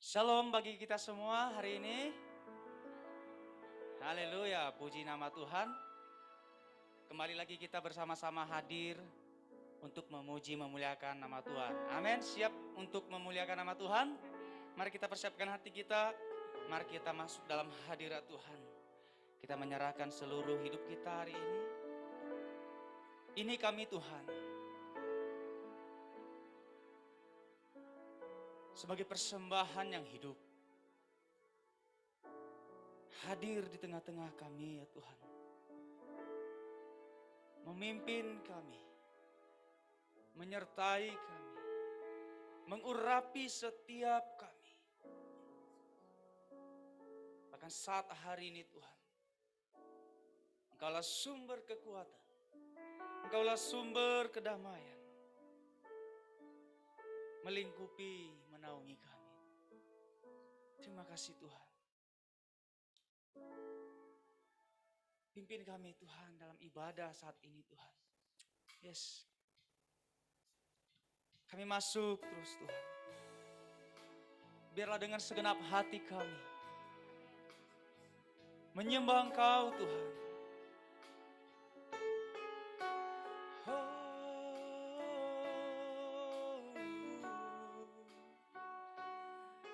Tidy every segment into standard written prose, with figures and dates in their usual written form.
Shalom bagi kita semua hari ini. Haleluya, puji nama Tuhan. Kembali lagi kita bersama-sama hadir untuk memuji memuliakan nama Tuhan. Amin. Siap untuk memuliakan nama Tuhan? Mari kita persiapkan hati kita. Mari kita masuk dalam hadirat Tuhan. Kita menyerahkan seluruh hidup kita hari ini. Ini kami Tuhan. Sebagai persembahan yang hidup. Hadir di tengah-tengah kami ya Tuhan. Memimpin kami. Menyertai kami. Mengurapi setiap kami. Bahkan saat hari ini Tuhan. Engkaulah sumber kekuatan. Engkaulah sumber kedamaian. Melingkupi, menaungi kami. Terima kasih Tuhan. Pimpin kami Tuhan dalam ibadah saat ini Tuhan. Yes. Kami masuk terus Tuhan. Biarlah dengan segenap hati kami. Menyembah Engkau Tuhan.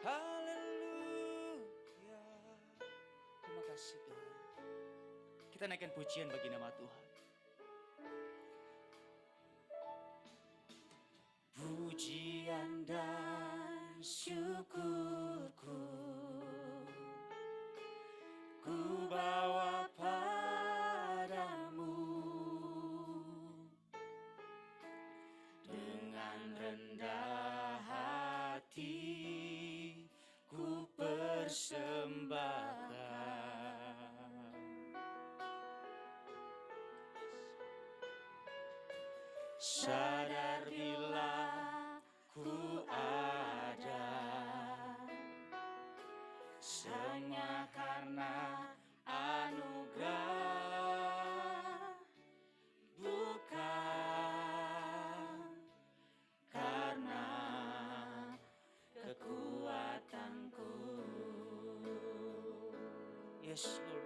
Haleluya. Terima kasih Tuhan. Kita naikkan pujian bagi nama Tuhan. Pujian dan syukurku ku bawa padamu dengan rendah hati ku persembahkan. Sadar bila ku ada, semua karena anugerah, bukan karena kekuatanku. Yes, Lord.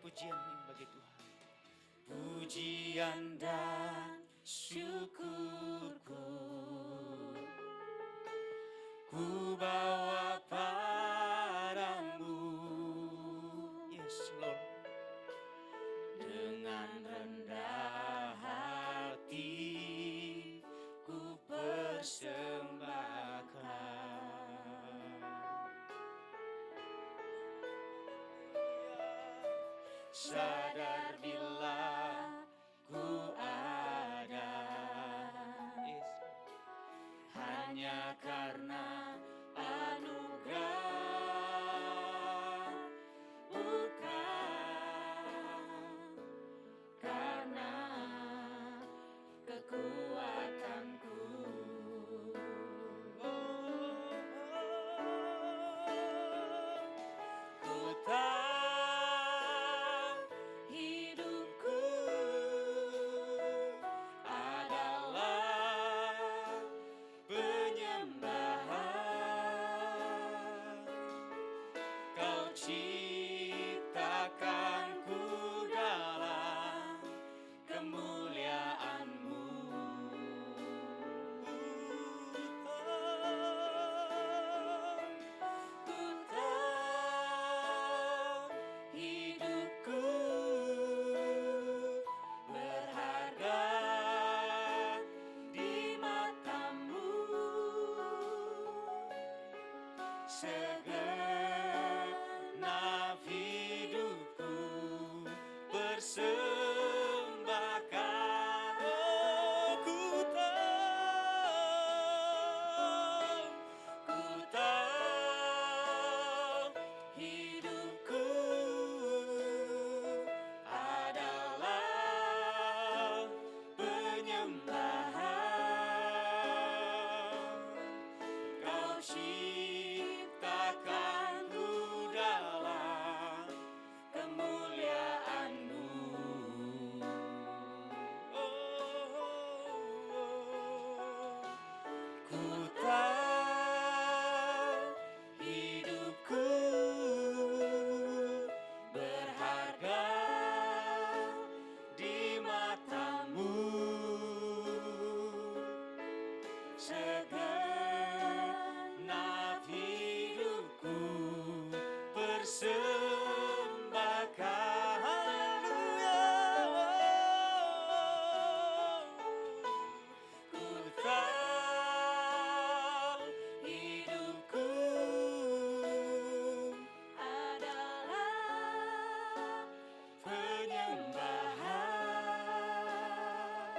Pujian bagi Tuhan. Pujian dan syukurku ku bawa padamu. Yes Lord. Dengan rendah hati ku persembahkan. Sadar bila ku ada, yes. Hanya karena anugerah, bukan karena kekuatanku. Ku tahu penyembahan ciptakanku dalam kemuliaan-Mu. Ku tahu hidupku berharga di mata-Mu. Segenap hidupku persembahkan. Haleluya. Ku tahu hidupku adalah penyembahan.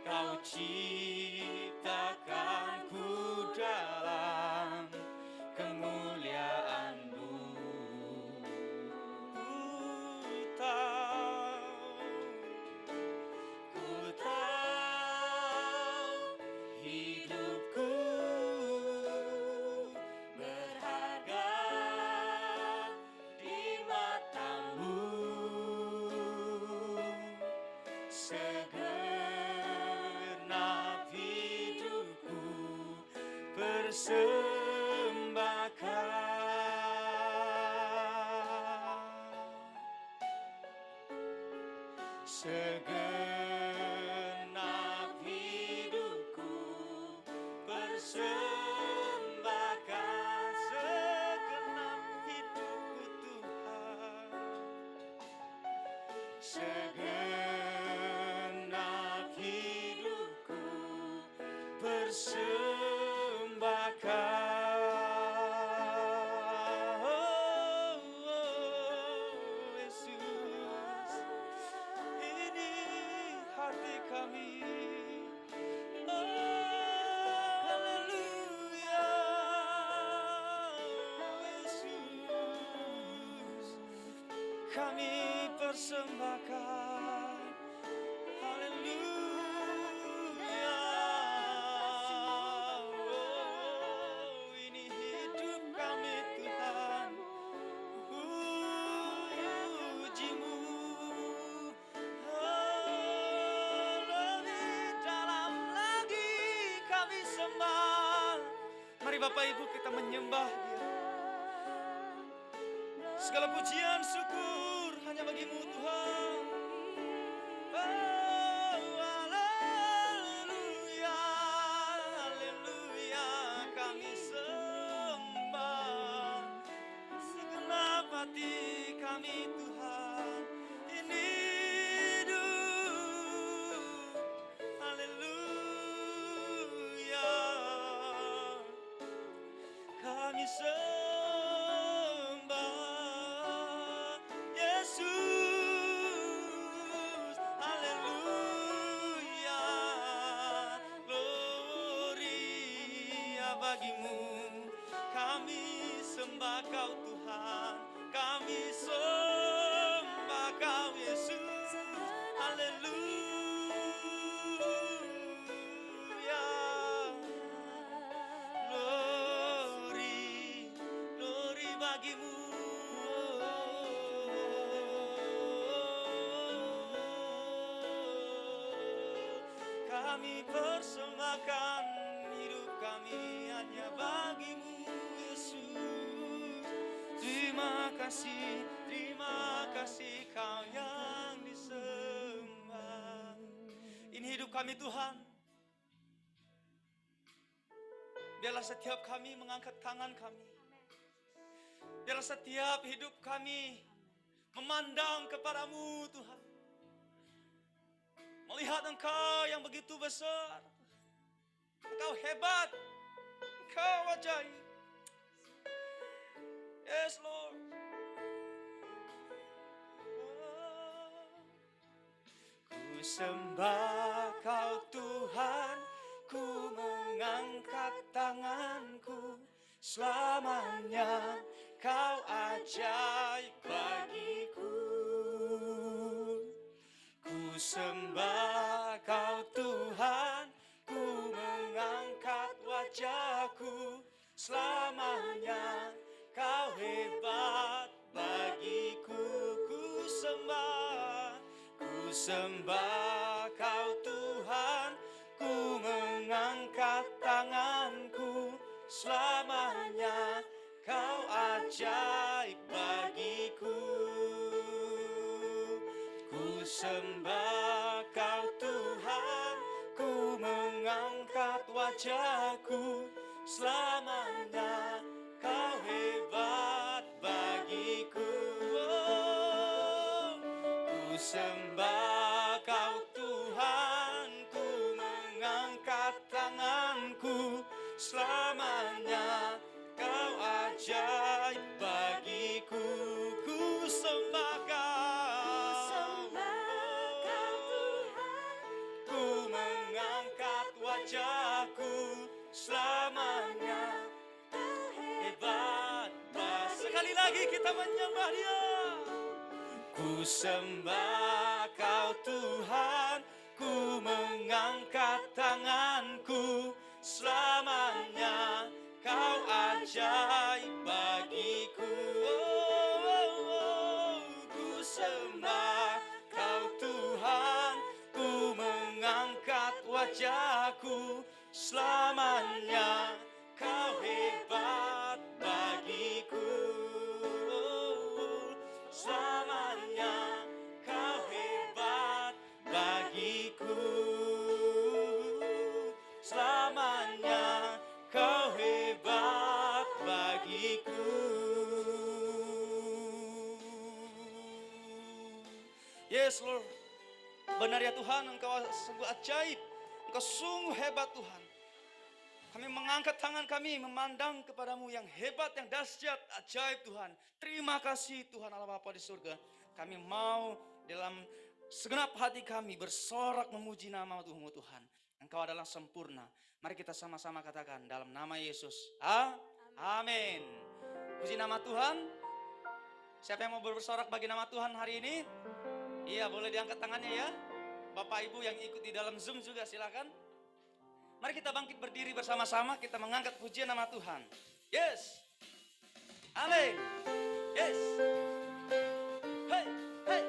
Kau ciptakanku dalam kemuliaan-Mu. Ku tahu hidupku berharga di mata-Mu. Segenap hidupku persembahkan. Segenap hidupku persembahkan. Segenap hidupku Tuhan. Segenap hidupku persembahkan. Yesus, ini hati kami. Haleluya. Yesus, kami persembahkan. Haleluya. Ini hidup kami Tuhan. Puji-Mu. Lebih dalam lagi kami sembah. Mari Bapak Ibu kita menyembah Dia. Segala pujian syukur hanya bagi-Mu Tuhan. Haleluya, haleluya, kami sembah. Segenap hati kami Tuhan, ini hidup. Haleluya, kami sembah Yesus. Haleluya, gloria bagi-Mu. Kami sembah Kau Tuhan, kami sembah Kau Yesus. Haleluya, glory, glory bagi-Mu. Kami persembahkan hidup kami hanya bagi-Mu Yesus. Terima kasih Kau yang disembah. Ini hidup kami Tuhan. Biarlah setiap kami mengangkat tangan kami. Biarlah setiap hidup kami memandang kepadamu Tuhan. Melihat Engkau yang begitu besar. Engkau hebat. Engkau ajaib. Yes Lord. Ku sembah Kau Tuhan. Ku mengangkat tanganku. Selamanya Kau ajaib bagiku. Ku sembah Kau Tuhan, ku mengangkat wajahku. sembah Kau Tuhan, ku mengangkat tanganku, selamanya Kau ajaib bagiku. Ku sembah Kau Tuhan, ku mengangkat wajahku, selamanya Kau hebat bagiku. Ku sembah Kau Tuhan, ku mengangkat tanganku, selamanya Kau ajaib bagiku. Ku sembah Kau, ku mengangkat wajahku, selamanya hebat. Sekali lagi kita menyembah Dia. Ku sembah Kau Tuhan, ku mengangkat tanganku, selamanya Kau ajaib bagiku. Ku sembah Kau Tuhan, ku mengangkat wajahku, selamanya Kau hebat bagiku. Selamanya Kau hebat bagiku. Selamanya Kau hebat bagiku. Yes Lord, benar ya Tuhan, Engkau sungguh ajaib, Engkau sungguh hebat Tuhan. Kami mengangkat tangan kami memandang kepadamu yang hebat, yang dahsyat, ajaib Tuhan. Terima kasih Tuhan Allah Bapa di surga. Kami mau dalam segenap hati kami bersorak memuji nama Tuhanmu Tuhan. Engkau adalah sempurna. Mari kita sama-sama katakan dalam nama Yesus. Amin. Puji nama Tuhan. Siapa yang mau bersorak bagi nama Tuhan hari ini? Iya, boleh diangkat tangannya ya. Bapak Ibu yang ikut di dalam Zoom juga silakan. Mari kita bangkit berdiri bersama-sama, kita mengangkat pujian nama Tuhan. Yes. Amin. Yes. Hey, hey.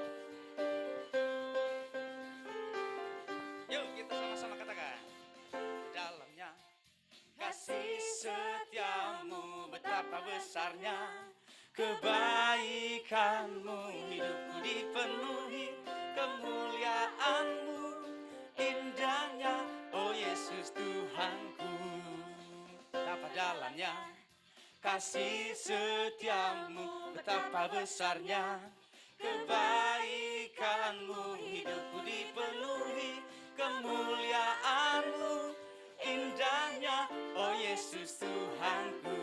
Yuk kita sama-sama katakan. Dalamnya kasih setiamu betapa besarnya, kebaikanmu hidupku dipenuhi, kemuliaanmu indahnya, oh Yesus Tuhanku. Betapa dalamnya kasih setiamu, betapa besarnya kebaikanmu hidupku dipenuhi, kemuliaanmu indahnya, oh Yesus Tuhanku.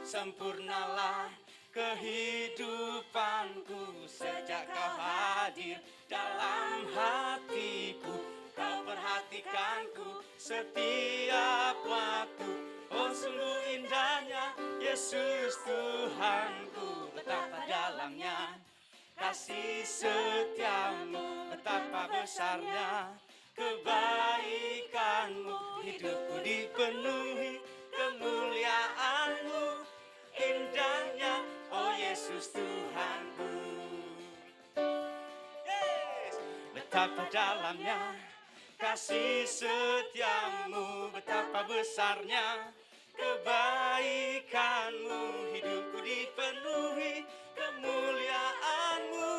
Sempurnalah kehidupanku sejak Kau hadir dalam hatiku. Kau perhatikanku setiap waktu, oh sungguh indahnya Yesus Tuhanku. Betapa dalamnya kasih setiamu, betapa besarnya kebaikanmu hidupku dipenuhi, kemuliaanmu indahnya, oh Yesus Tuhanku. Yes. Betapa dalamnya kasih setiamu, betapa besarnya kebaikanmu hidupku dipenuhi, kemuliaanmu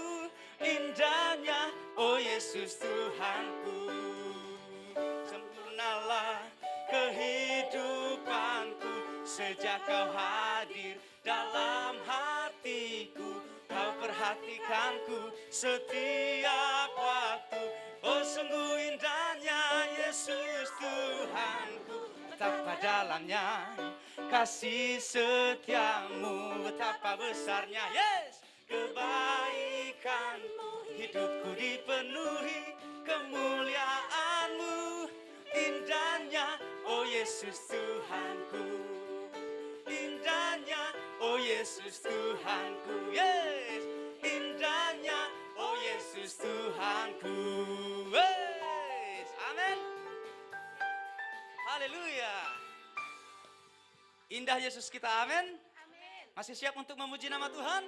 indahnya, oh Yesus Tuhanku. Sempurnalah kehidupanku sejak Kau hadir dalam hatiku. Kau perhatikanku setiap waktu, oh sungguh indahnya Yesus Tuhanku. Betapa dalamnya kasih setiamu, betapa besarnya, yes, kebaikanmu hidupku dipenuhi, kemuliaanmu indahnya, oh Yesus Tuhanku. Indahnya, oh Yesus Tuhanku. Yes, indahnya, oh Yesus Tuhanku. Yes, amin. Haleluya. Indah Yesus kita, amin. Masih siap untuk memuji nama Tuhan?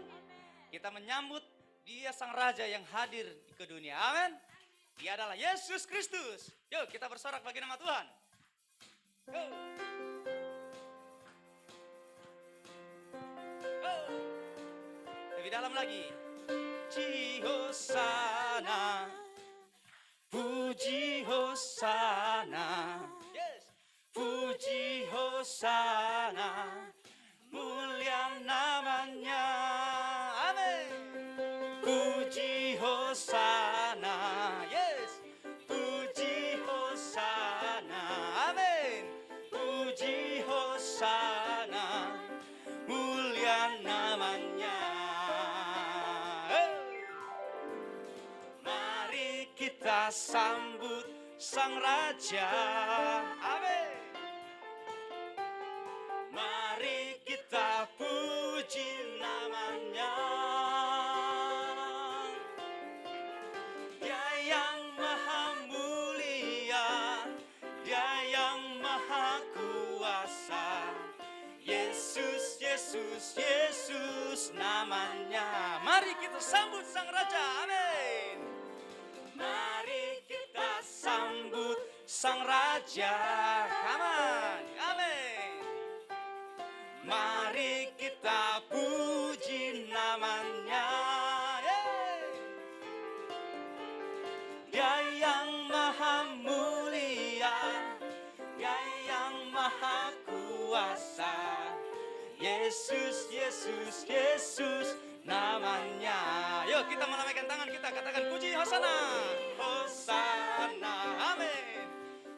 Kita menyambut Dia sang raja yang hadir ke dunia. Amin. Dia adalah Yesus Kristus. Yuk kita bersorak bagi nama Tuhan. Yuk. Lebih dalam lagi. Puji Hosana, puji Hosana, yes. Puji Hosana, mulia namanya, amin. Puji Hosana, yes. Puji Hosana, amin. Puji Hosana, mulia namanya. Kita sambut sang raja, amin. Mari kita puji namanya. Dia yang maha mulia, dia yang maha kuasa. Yesus, Yesus, Yesus namanya. Mari kita sambut sang raja, amin. Mari kita sambut sang raja, amin, amin. Mari kita puji namanya, dia yang maha mulia, dia yang maha kuasa. Yesus, Yesus, Yesus namanya. Yuk kita melambaikan tangan, kita katakan puji Hosana. Hosana, amin.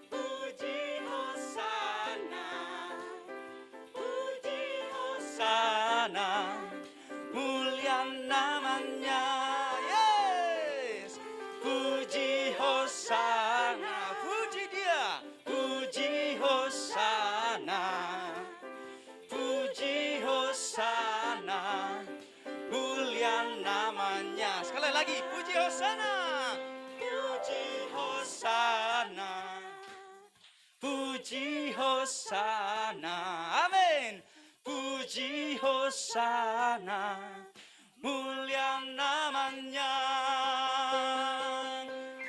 Puji Hosana, puji Hosana, mulia namanya, yes. Puji Hosana, puji dia. Puji Hosana, puji Hosana, mulia namanya. Sekali lagi, puji Hosana, puji Hosana, puji Hosana, amin. Puji Hosana, mulia namanya.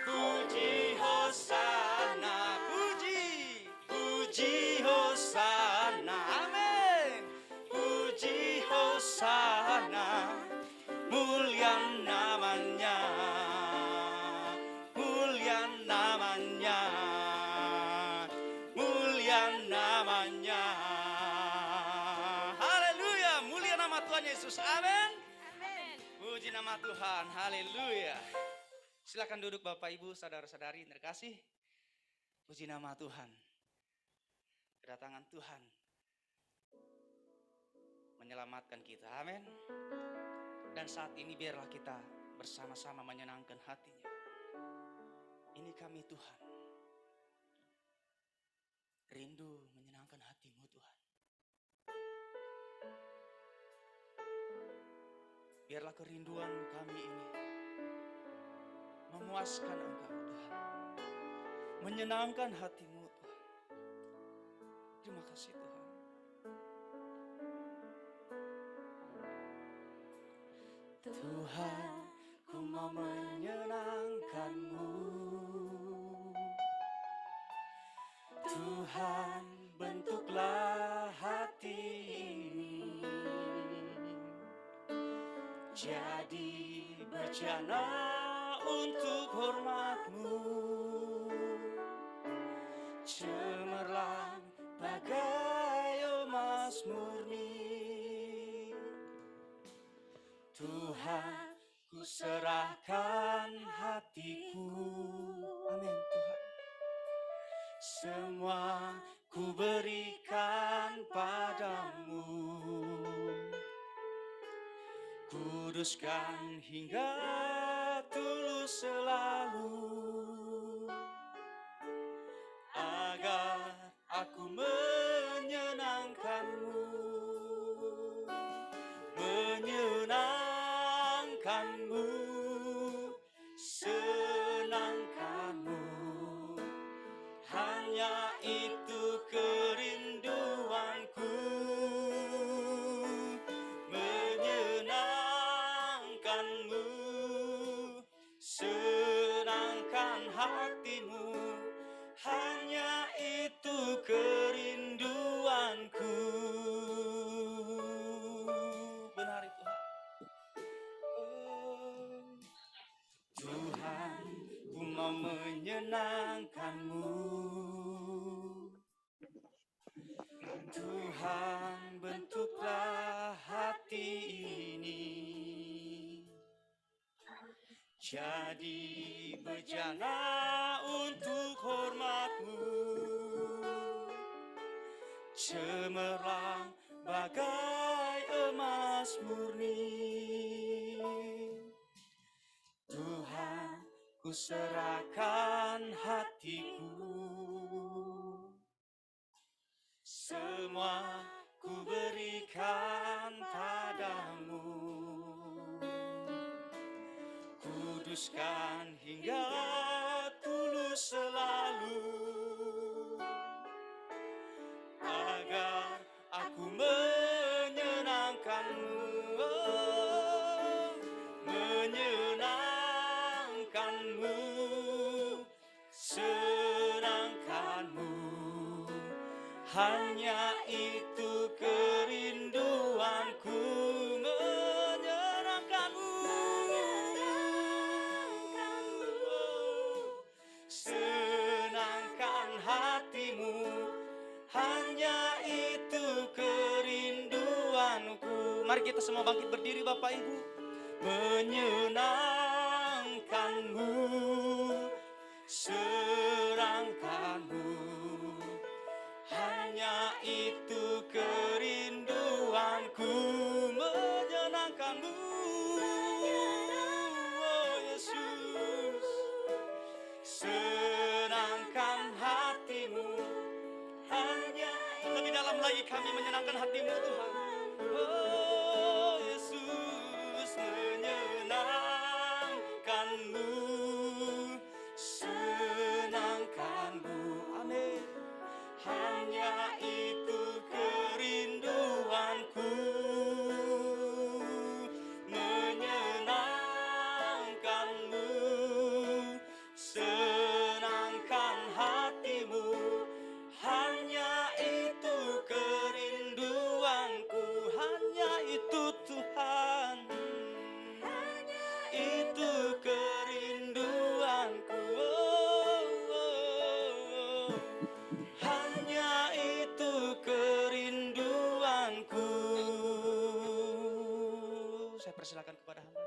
Puji Hosana, puji, puji Hosana, amin. Puji Hosana, mulia namanya, mulia namanya, mulia namanya. Haleluya, mulia nama Tuhan Yesus, amin. Puji nama Tuhan, haleluya. Silakan duduk Bapak Ibu, saudara-saudari terkasih. Puji nama Tuhan. Kedatangan Tuhan menyelamatkan kita, amin. Dan saat ini biarlah kita bersama-sama menyenangkan hatinya. Ini kami Tuhan, rindu menyenangkan hatimu Tuhan. Biarlah kerinduan kami ini memuaskan Engkau Tuhan, menyenangkan hatimu Tuhan. Terima kasih Tuhan. Tuhan, ku mau menyenangkan-Mu. Tuhan, bentuklah hati ini jadi bejana untuk hormat-Mu. Cemerlang bagai emas murni. Tuhan, ku serahkan hatiku, amin Tuhan. Semua ku berikan padamu. Kuduskan hingga tulus selalu, agar aku menyenangkan-Mu. Menyenangkan-Mu, senangkan-Mu, hanya itu kerinduanku. Menyenangkan-Mu, menyenangkanmu. Tuhan, bentuklah hati ini jadi bejana untuk hormat-Mu, cemerlang bagai emas murni. Tuhan, ku serahkan hatiku, semua ku berikan padamu. Kuduskan hingga tulus selalu, agar aku menyenangkanmu, menyenangkanmu, senangkanmu. Hanya itu kerinduanku, menyenangkanmu, senangkan hatimu. Hanya itu kerinduanku. Mari kita semua bangkit berdiri Bapak Ibu. Menyenangkanmu, serangkanmu. Hanya itu kerinduanku, menyenangkanmu, oh Yesus. Senangkan hatimu, hanya lebih dalam lagi kami menyenangkan hatimu Tuhan. Oh Yesus, menyenangkanmu, senangkanmu. Amin. Hanya itu kerinduanku, menyenangkanmu, senangkan hatimu. Hanya itu kerinduanku, hanya itu Tuhan, hanya itu kerinduanku, hanya itu kerinduanku. Saya persilakan kepada hamba.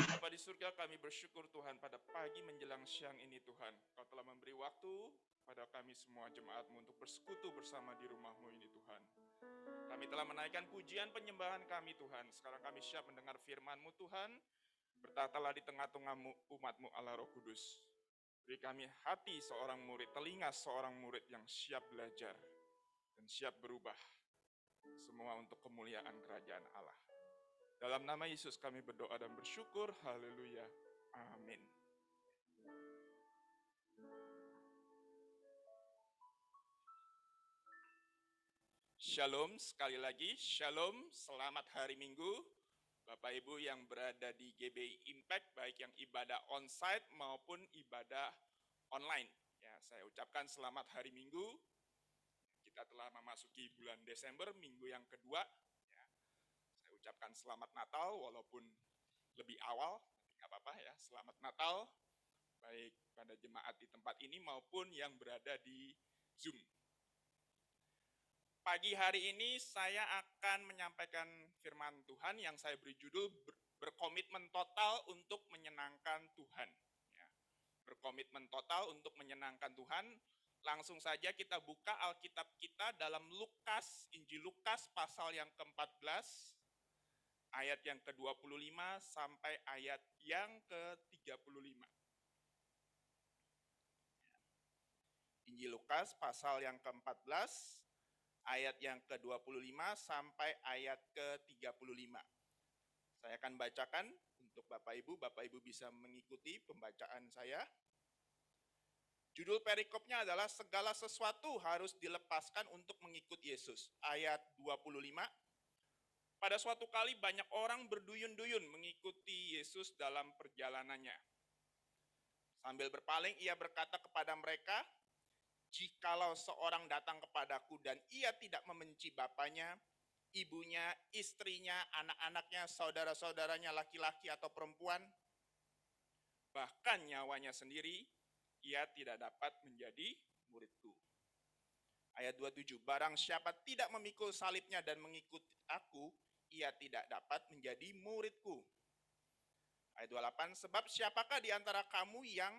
Bapa di surga, kami bersyukur Tuhan pada pagi menjelang siang ini Tuhan. Kau telah memberi waktu pada kami semua jemaat-Mu untuk bersekutu bersama di rumah-Mu ini Tuhan. Kami telah menaikkan pujian penyembahan kami Tuhan. Sekarang kami siap mendengar firman-Mu Tuhan. Bertatalah di tengah-tengah umat-Mu Allah Roh Kudus. Beri kami hati seorang murid, telinga seorang murid yang siap belajar dan siap berubah. Semua untuk kemuliaan kerajaan Allah. Dalam nama Yesus kami berdoa dan bersyukur. Haleluya. Amin. Shalom, sekali lagi. Shalom, selamat hari Minggu. Bapak Ibu yang berada di GBI Impact, baik yang ibadah onsite maupun ibadah online. Ya, saya ucapkan selamat hari Minggu. Kita telah memasuki bulan Desember, minggu yang kedua. Ya, saya ucapkan selamat Natal, walaupun lebih awal, nggak apa-apa ya. Selamat Natal, baik pada jemaat di tempat ini maupun yang berada di Zoom. Pagi hari ini saya akan menyampaikan firman Tuhan yang saya beri judul berkomitmen total untuk menyenangkan Tuhan. Ya, berkomitmen total untuk menyenangkan Tuhan. Langsung saja kita buka Alkitab kita dalam Lukas, Injil Lukas pasal yang ke-14, ayat yang ke-25 sampai ayat yang ke-35. Injil Lukas pasal yang ke-14, ayat yang ke-25 sampai ayat ke-35. Saya akan bacakan untuk Bapak Ibu bisa mengikuti pembacaan saya. Judul perikopnya adalah segala sesuatu harus dilepaskan untuk mengikut Yesus. Ayat 25, Pada suatu kali banyak orang berduyun-duyun mengikuti Yesus dalam perjalanannya. Sambil berpaling ia berkata kepada mereka, "Jikalau seorang datang kepadaku dan ia tidak membenci bapaknya, ibunya, istrinya, anak-anaknya, saudara-saudaranya laki-laki atau perempuan, bahkan nyawanya sendiri, ia tidak dapat menjadi muridku." Ayat 27, barang siapa tidak memikul salibnya dan mengikut aku, ia tidak dapat menjadi muridku. Ayat 28, sebab siapakah di antara kamu yang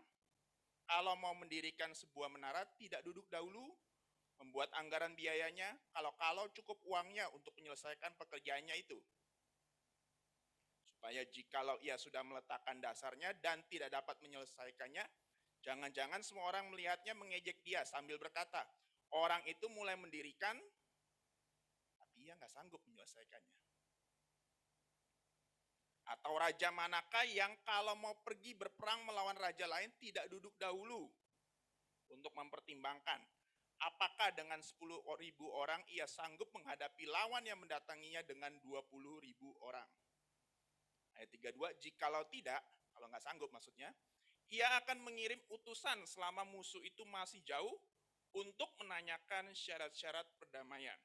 kalau mau mendirikan sebuah menara tidak duduk dahulu, membuat anggaran biayanya, kalau cukup uangnya untuk menyelesaikan pekerjaannya itu. Supaya jikalau ia sudah meletakkan dasarnya dan tidak dapat menyelesaikannya, jangan-jangan semua orang melihatnya mengejek dia sambil berkata, orang itu mulai mendirikan, tapi ia nggak sanggup menyelesaikannya. Atau raja manakah yang kalau mau pergi berperang melawan raja lain tidak duduk dahulu untuk mempertimbangkan apakah dengan 10.000 orang ia sanggup menghadapi lawan yang mendatanginya dengan 20.000 orang. Ayat 32, jikalau tidak, kalau nggak sanggup maksudnya, ia akan mengirim utusan selama musuh itu masih jauh untuk menanyakan syarat-syarat perdamaian.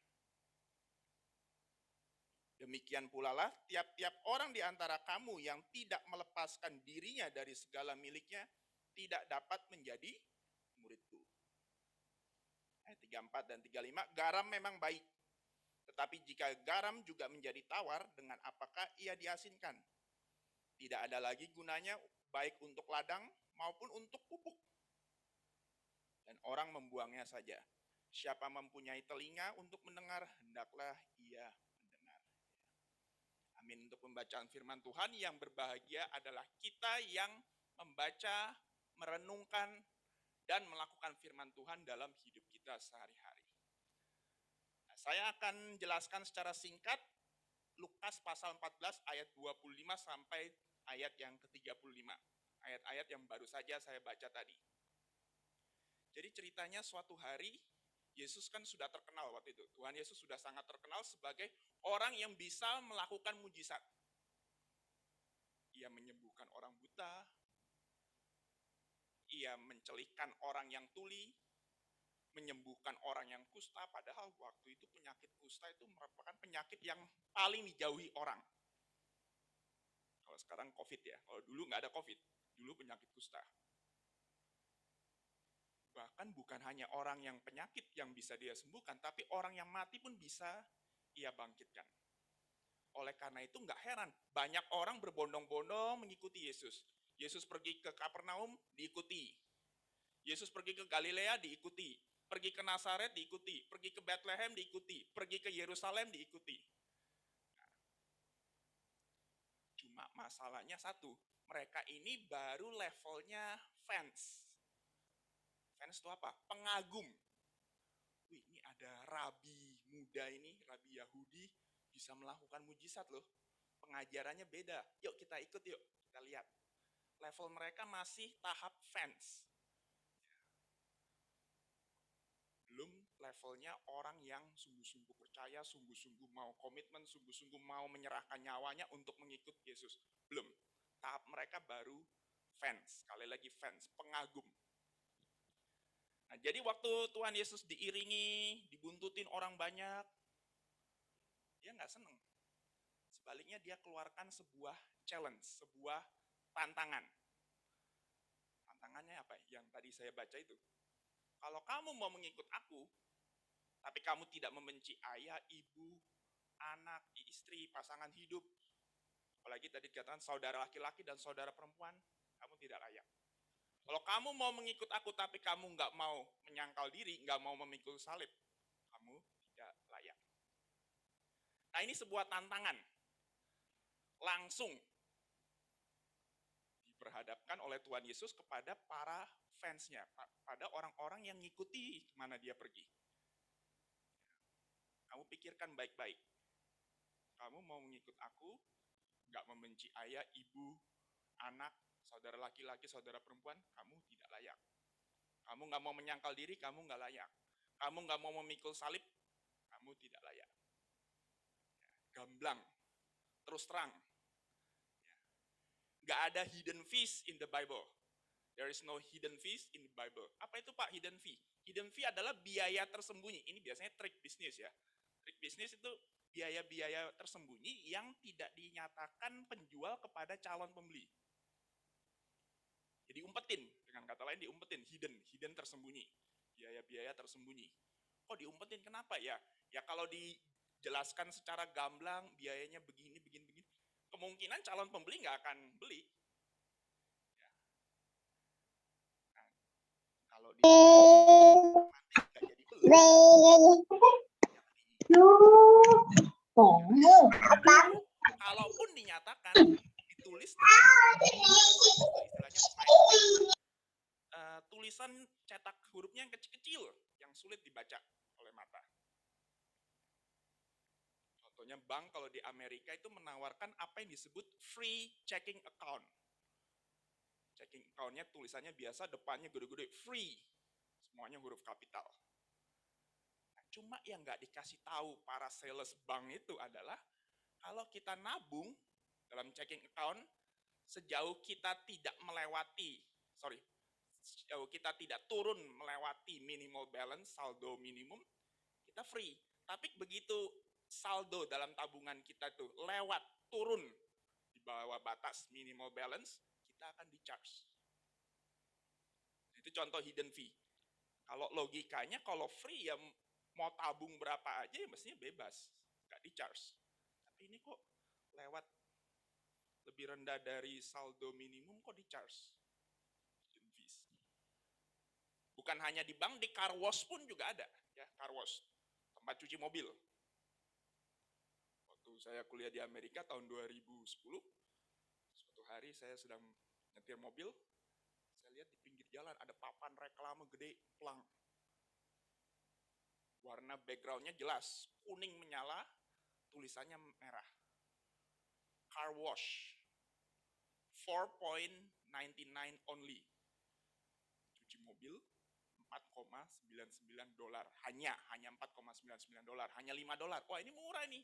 Demikian pula lah tiap-tiap orang di antara kamu yang tidak melepaskan dirinya dari segala miliknya tidak dapat menjadi muridku. Ayat 34 dan 35, garam memang baik, tetapi jika garam juga menjadi tawar, dengan apakah ia diasinkan? Tidak ada lagi gunanya baik untuk ladang maupun untuk pupuk. Dan orang membuangnya saja. Siapa mempunyai telinga untuk mendengar, hendaklah ia mendengar. Amin. Untuk pembacaan firman Tuhan, yang berbahagia adalah kita yang membaca, merenungkan, dan melakukan firman Tuhan dalam hidup kita sehari-hari. Nah, saya akan jelaskan secara singkat Lukas pasal 14 ayat 25 sampai ayat yang ke-35. Ayat-ayat yang baru saja saya baca tadi. Jadi ceritanya suatu hari Yesus kan sudah terkenal waktu itu. Tuhan Yesus sudah sangat terkenal sebagai orang yang bisa melakukan mujizat. Ia menyembuhkan orang buta, ia mencelihkan orang yang tuli, menyembuhkan orang yang kusta, padahal waktu itu penyakit kusta itu merupakan penyakit yang paling dijauhi orang. Kalau sekarang COVID ya, kalau dulu nggak ada COVID, dulu penyakit kusta. Bahkan bukan hanya orang yang penyakit yang bisa dia sembuhkan, tapi orang yang mati pun bisa ia bangkitkan. Oleh karena itu nggak heran, banyak orang berbondong-bondong mengikuti Yesus. Yesus pergi ke Kapernaum, diikuti. Yesus pergi ke Galilea, diikuti. Pergi ke Nazaret, diikuti. Pergi ke Bethlehem, diikuti. Pergi ke Yerusalem, diikuti. Nah, cuma masalahnya satu, mereka ini baru levelnya fans. Fans itu apa? Pengagum. Wih, ini ada rabi muda ini, rabi Yahudi, bisa melakukan mujizat loh. Pengajarannya beda. Yuk kita ikut yuk, kita lihat. Level mereka masih tahap fans. Belum levelnya orang yang sungguh-sungguh percaya, sungguh-sungguh mau komitmen, sungguh-sungguh mau menyerahkan nyawanya untuk mengikut Yesus. Belum. Tahap mereka baru fans. Sekali lagi fans, pengagum. Nah, jadi waktu Tuhan Yesus diiringi, dibuntutin orang banyak, dia nggak seneng. Sebaliknya dia keluarkan sebuah challenge, sebuah tantangan. Tantangannya apa? Yang tadi saya baca itu. Kalau kamu mau mengikut aku, tapi kamu tidak membenci ayah, ibu, anak, istri, pasangan hidup, apalagi tadi dikatakan saudara laki-laki dan saudara perempuan, kamu tidak layak. Kalau kamu mau mengikut aku tapi kamu nggak mau menyangkal diri, nggak mau memikul salib, kamu tidak layak. Nah, ini sebuah tantangan. Langsung diperhadapkan oleh Tuhan Yesus kepada para fansnya, pada orang-orang yang ngikuti kemana dia pergi. Kamu pikirkan baik-baik. Kamu mau mengikut aku, nggak membenci ayah, ibu, anak, saudara laki-laki, saudara perempuan, kamu tidak layak. Kamu nggak mau menyangkal diri, kamu nggak layak. Kamu nggak mau memikul salib, kamu tidak layak. gamblang, terus terang. Nggak ada hidden fees in the Bible. There is no hidden fees in the Bible. Apa itu Pak hidden fee? Hidden fee adalah biaya tersembunyi. Ini biasanya trik bisnis ya. Trik bisnis itu biaya-biaya tersembunyi yang tidak dinyatakan penjual kepada calon pembeli. Jadi umpetin, dengan kata lain diumpetin, hidden tersembunyi. Biaya-biaya tersembunyi. Kok diumpetin? Kenapa ya? Ya kalau dijelaskan secara gamblang, biayanya begini. Kemungkinan calon pembeli nggak akan beli. Ya. Nah, kalau di nanti nggak jadi beli. Kalaupun dinyatakan, ditulis istilahnya tulisan cetak hurufnya yang kecil-kecil, yang sulit dibaca oleh mata. Contohnya bank kalau di Amerika itu menawarkan apa yang disebut free checking account. Checking account-nya tulisannya biasa, depannya gede-gede, free. Semuanya huruf kapital. Nah, cuma yang nggak dikasih tahu para sales bank itu adalah kalau kita nabung dalam checking account, sejauh kita tidak turun melewati minimal balance, saldo minimum, kita free. Tapi begitu saldo dalam tabungan kita tuh turun di bawah batas minimal balance, kita akan di-charge. Itu contoh hidden fee. Kalau logikanya kalau free ya mau tabung berapa aja ya mestinya bebas, nggak di-charge. Tapi ini kok lewat lebih rendah dari saldo minimum kok di-charge. Hidden fees. Bukan hanya di bank, di car wash pun juga ada, ya, car wash, tempat cuci mobil. Waktu saya kuliah di Amerika tahun 2010, suatu hari saya sedang nyetir mobil, saya lihat di pinggir jalan ada papan reklame gede, pelang. Warna backgroundnya jelas, kuning menyala, tulisannya merah. Car wash, 4.99 only. Cuci mobil, $4.99. Hanya $4.99, hanya $5. Wah, ini murah nih.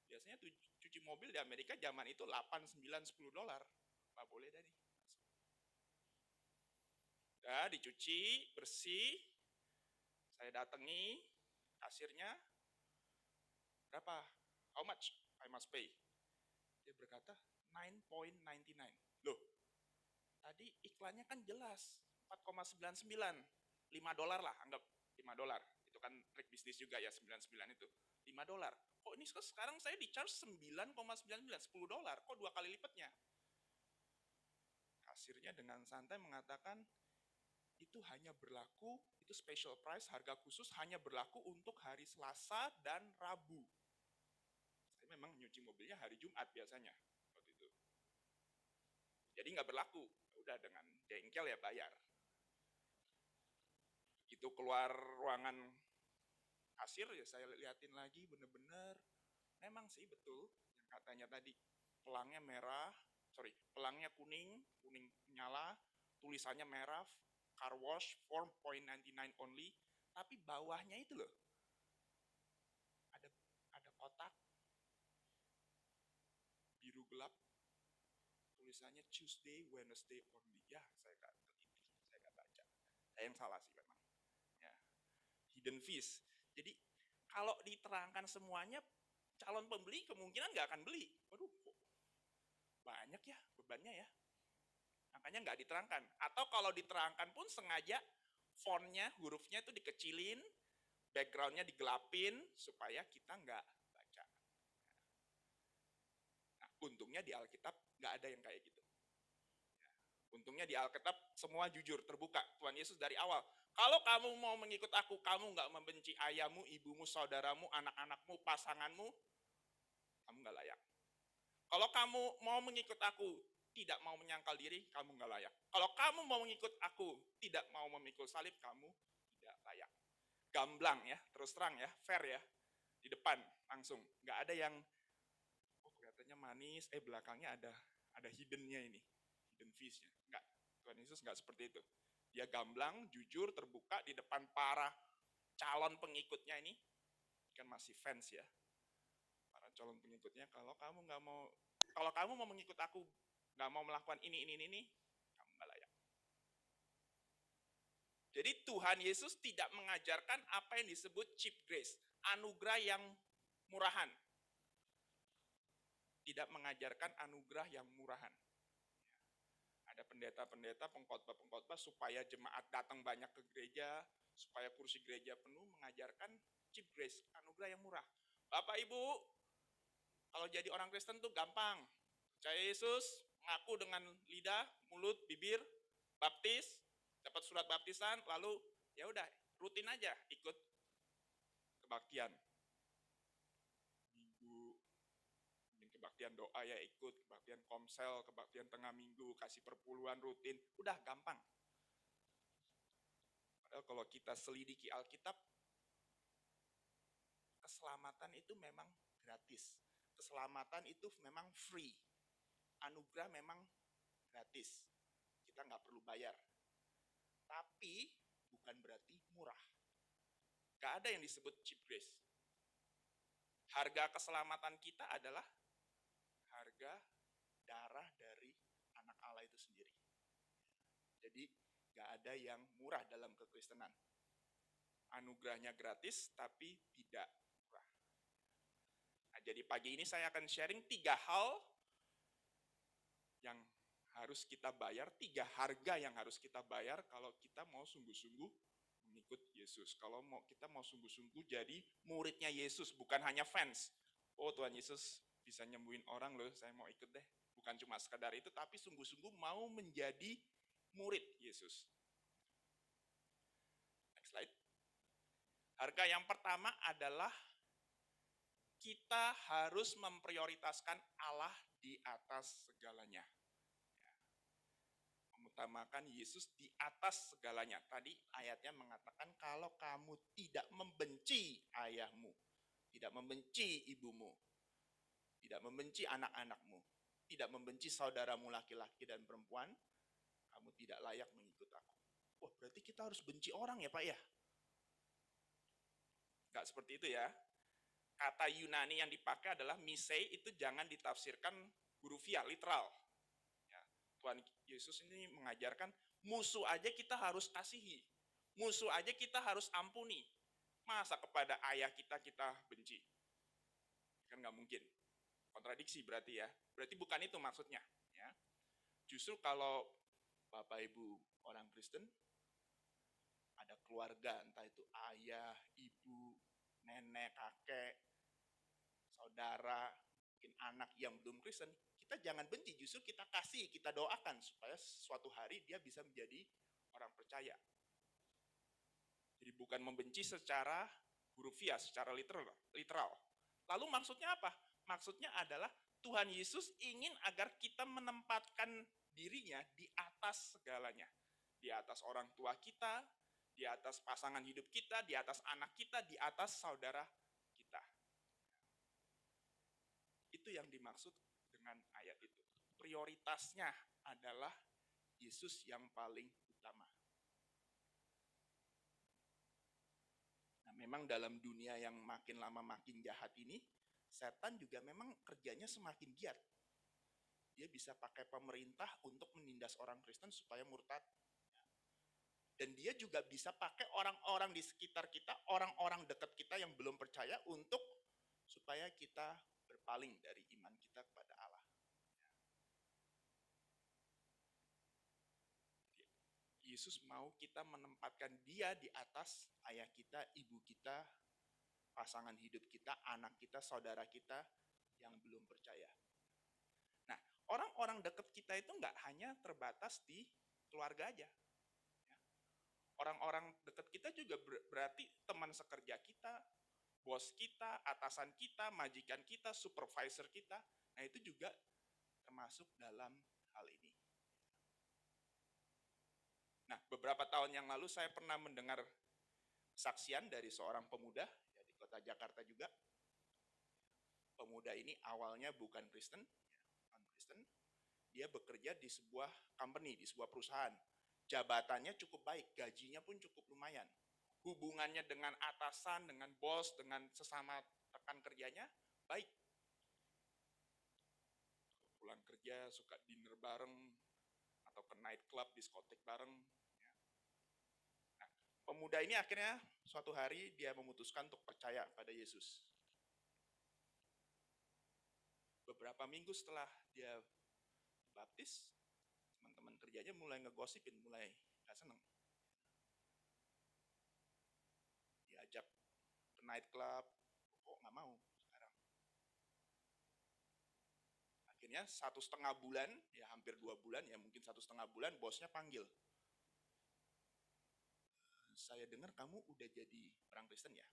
Biasanya cuci mobil di Amerika zaman itu $8, $9, $10. Nggak boleh dah nih. Udah dicuci, bersih. Saya datangi kasirnya. Berapa? How much I must pay? Dia berkata 9.99. Loh, tadi iklannya kan jelas 4,99. $5 lah, anggap $5. Itu kan trik bisnis juga ya, 99 itu. $5. Kok ini sekarang saya di-charge 9,99, $10. Kok 2 kali lipatnya? Kasirnya dengan santai mengatakan, itu hanya berlaku, itu special price, harga khusus hanya berlaku untuk hari Selasa dan Rabu. Saya memang nyuci mobilnya hari Jumat biasanya, waktu itu. Jadi nggak berlaku, udah dengan jengkel ya bayar. Begitu keluar ruangan kasir ya saya liatin lagi bener-bener, memang sih betul yang katanya tadi, pelangnya kuning nyala, tulisannya merah, car wash 4.99 only, tapi bawahnya itu loh ada kotak biru gelap, tulisannya Tuesday, Wednesday only. Ya, saya nggak teliti, saya nggak baca. Saya yang salah sih memang. Ya. Hidden fees. Jadi kalau diterangkan semuanya, calon pembeli kemungkinan nggak akan beli. Waduh, kok banyak ya bebannya ya. Makanya nggak diterangkan. Atau kalau diterangkan pun sengaja fontnya, hurufnya itu dikecilin, backgroundnya digelapin supaya kita nggak baca. Nah, untungnya di Alkitab nggak ada yang kayak gitu. Untungnya di Alkitab semua jujur, terbuka. Tuhan Yesus dari awal, kalau kamu mau mengikut aku, kamu nggak membenci ayahmu, ibumu, saudaramu, anak-anakmu, pasanganmu, kamu nggak layak. Kalau kamu mau mengikut aku, tidak mau menyangkal diri, kamu nggak layak. Kalau kamu mau mengikut aku, tidak mau memikul salib, kamu tidak layak. Gamblang ya, terus terang ya, fair ya, di depan langsung. Nggak ada yang, kelihatannya manis, belakangnya ada hidden-nya ini, hidden fees-nya. Nggak, Tuhan Yesus nggak seperti itu. Dia gamblang, jujur, terbuka di depan para calon pengikutnya ini, kan masih fans ya. Para calon pengikutnya, kalau kamu mau mengikut aku, nggak mau melakukan ini, kamu nggak layak. Jadi Tuhan Yesus tidak mengajarkan apa yang disebut cheap grace, anugerah yang murahan. Tidak mengajarkan anugerah yang murahan. Ada pendeta-pendeta, pengkhotbah-pengkhotbah supaya jemaat datang banyak ke gereja, supaya kursi gereja penuh, mengajarkan cheap grace, anugerah yang murah. Bapak Ibu, kalau jadi orang Kristen tuh gampang. Percaya Yesus, ngaku dengan lidah, mulut, bibir, baptis, dapat surat baptisan, lalu ya udah rutin aja ikut kebaktian. Minggu, mungkin kebaktian doa ya ikut, kebaktian komsel, kebaktian tengah minggu, kasih perpuluhan rutin, udah gampang. Padahal kalau kita selidiki Alkitab, keselamatan itu memang gratis. Keselamatan itu memang free. Anugerah memang gratis. Kita nggak perlu bayar. Tapi bukan berarti murah. Gak ada yang disebut cheap grace. Harga keselamatan kita adalah harga darah dari anak Allah itu sendiri. Jadi gak ada yang murah dalam kekristenan. Anugerahnya gratis tapi tidak murah. Nah, jadi pagi ini saya akan sharing 3 hal yang harus kita bayar, 3 harga yang harus kita bayar kalau kita mau sungguh-sungguh mengikut Yesus. Kalau kita mau sungguh-sungguh jadi muridnya Yesus, bukan hanya fans. Oh, Tuhan Yesus bisa nyembuhin orang loh, saya mau ikut deh. Bukan cuma sekadar itu, tapi sungguh-sungguh mau menjadi murid Yesus. Next slide. Harga yang pertama adalah kita harus memprioritaskan Allah di atas segalanya. Mengutamakan Yesus di atas segalanya. Tadi ayatnya mengatakan kalau kamu tidak membenci ayahmu, tidak membenci ibumu, tidak membenci anak-anakmu, tidak membenci saudaramu laki-laki dan perempuan, kamu tidak layak mengikut aku. Wah, berarti kita harus benci orang ya Pak ya? Enggak seperti itu ya. Kata Yunani yang dipakai adalah misei, itu jangan ditafsirkan hurufiah, literal. Ya, Tuhan Yesus ini mengajarkan musuh aja kita harus kasihi. Musuh aja kita harus ampuni. Masa kepada ayah kita benci? Kan nggak mungkin. Kontradiksi berarti ya. Berarti bukan itu maksudnya. Ya. Justru kalau Bapak Ibu orang Kristen, ada keluarga, entah itu ayah, ibu, nenek, kakek, saudara, mungkin anak yang belum Kristen, kita jangan benci, justru kita kasih, kita doakan supaya suatu hari dia bisa menjadi orang percaya. Jadi bukan membenci secara hurufiah, secara literal. Lalu maksudnya apa? Maksudnya adalah Tuhan Yesus ingin agar kita menempatkan dirinya di atas segalanya. Di atas orang tua kita, di atas pasangan hidup kita, di atas anak kita, di atas saudara kita. Itu yang dimaksud dengan ayat itu. Prioritasnya adalah Yesus yang paling utama. Nah, memang dalam dunia yang makin lama makin jahat ini, setan juga memang kerjanya semakin giat. Dia bisa pakai pemerintah untuk menindas orang Kristen supaya murtad. Dan dia juga bisa pakai orang-orang di sekitar kita, orang-orang dekat kita yang belum percaya untuk supaya kita berpaling dari iman kita kepada Allah. Yesus mau kita menempatkan dia di atas ayah kita, ibu kita, pasangan hidup kita, anak kita, saudara kita yang belum percaya. Nah, orang-orang dekat kita itu nggak hanya terbatas di keluarga aja. Orang-orang dekat kita juga berarti teman sekerja kita, bos kita, atasan kita, majikan kita, supervisor kita. Nah, itu juga termasuk dalam hal ini. Nah, beberapa tahun yang lalu saya pernah mendengar saksian dari seorang pemuda ya, di kota Jakarta juga. Pemuda ini awalnya bukan Kristen, non-Kristen. Dia bekerja di sebuah company, di sebuah perusahaan. Jabatannya cukup baik, gajinya pun cukup lumayan. Hubungannya dengan atasan, dengan bos, dengan sesama rekan kerjanya baik. pulang kerja suka dinner bareng, atau ke night club, diskotek bareng. Nah, pemuda ini akhirnya suatu hari dia memutuskan untuk percaya pada Yesus. Beberapa minggu setelah dia baptis, teman-teman kerjanya mulai ngegosipin, mulai gak seneng. Diajak ke night club, kok gak mau sekarang. Akhirnya 1,5 bulan, ya hampir 2 bulan, ya mungkin 1,5 bulan, bosnya panggil. Saya dengar kamu udah jadi orang Kristen ya?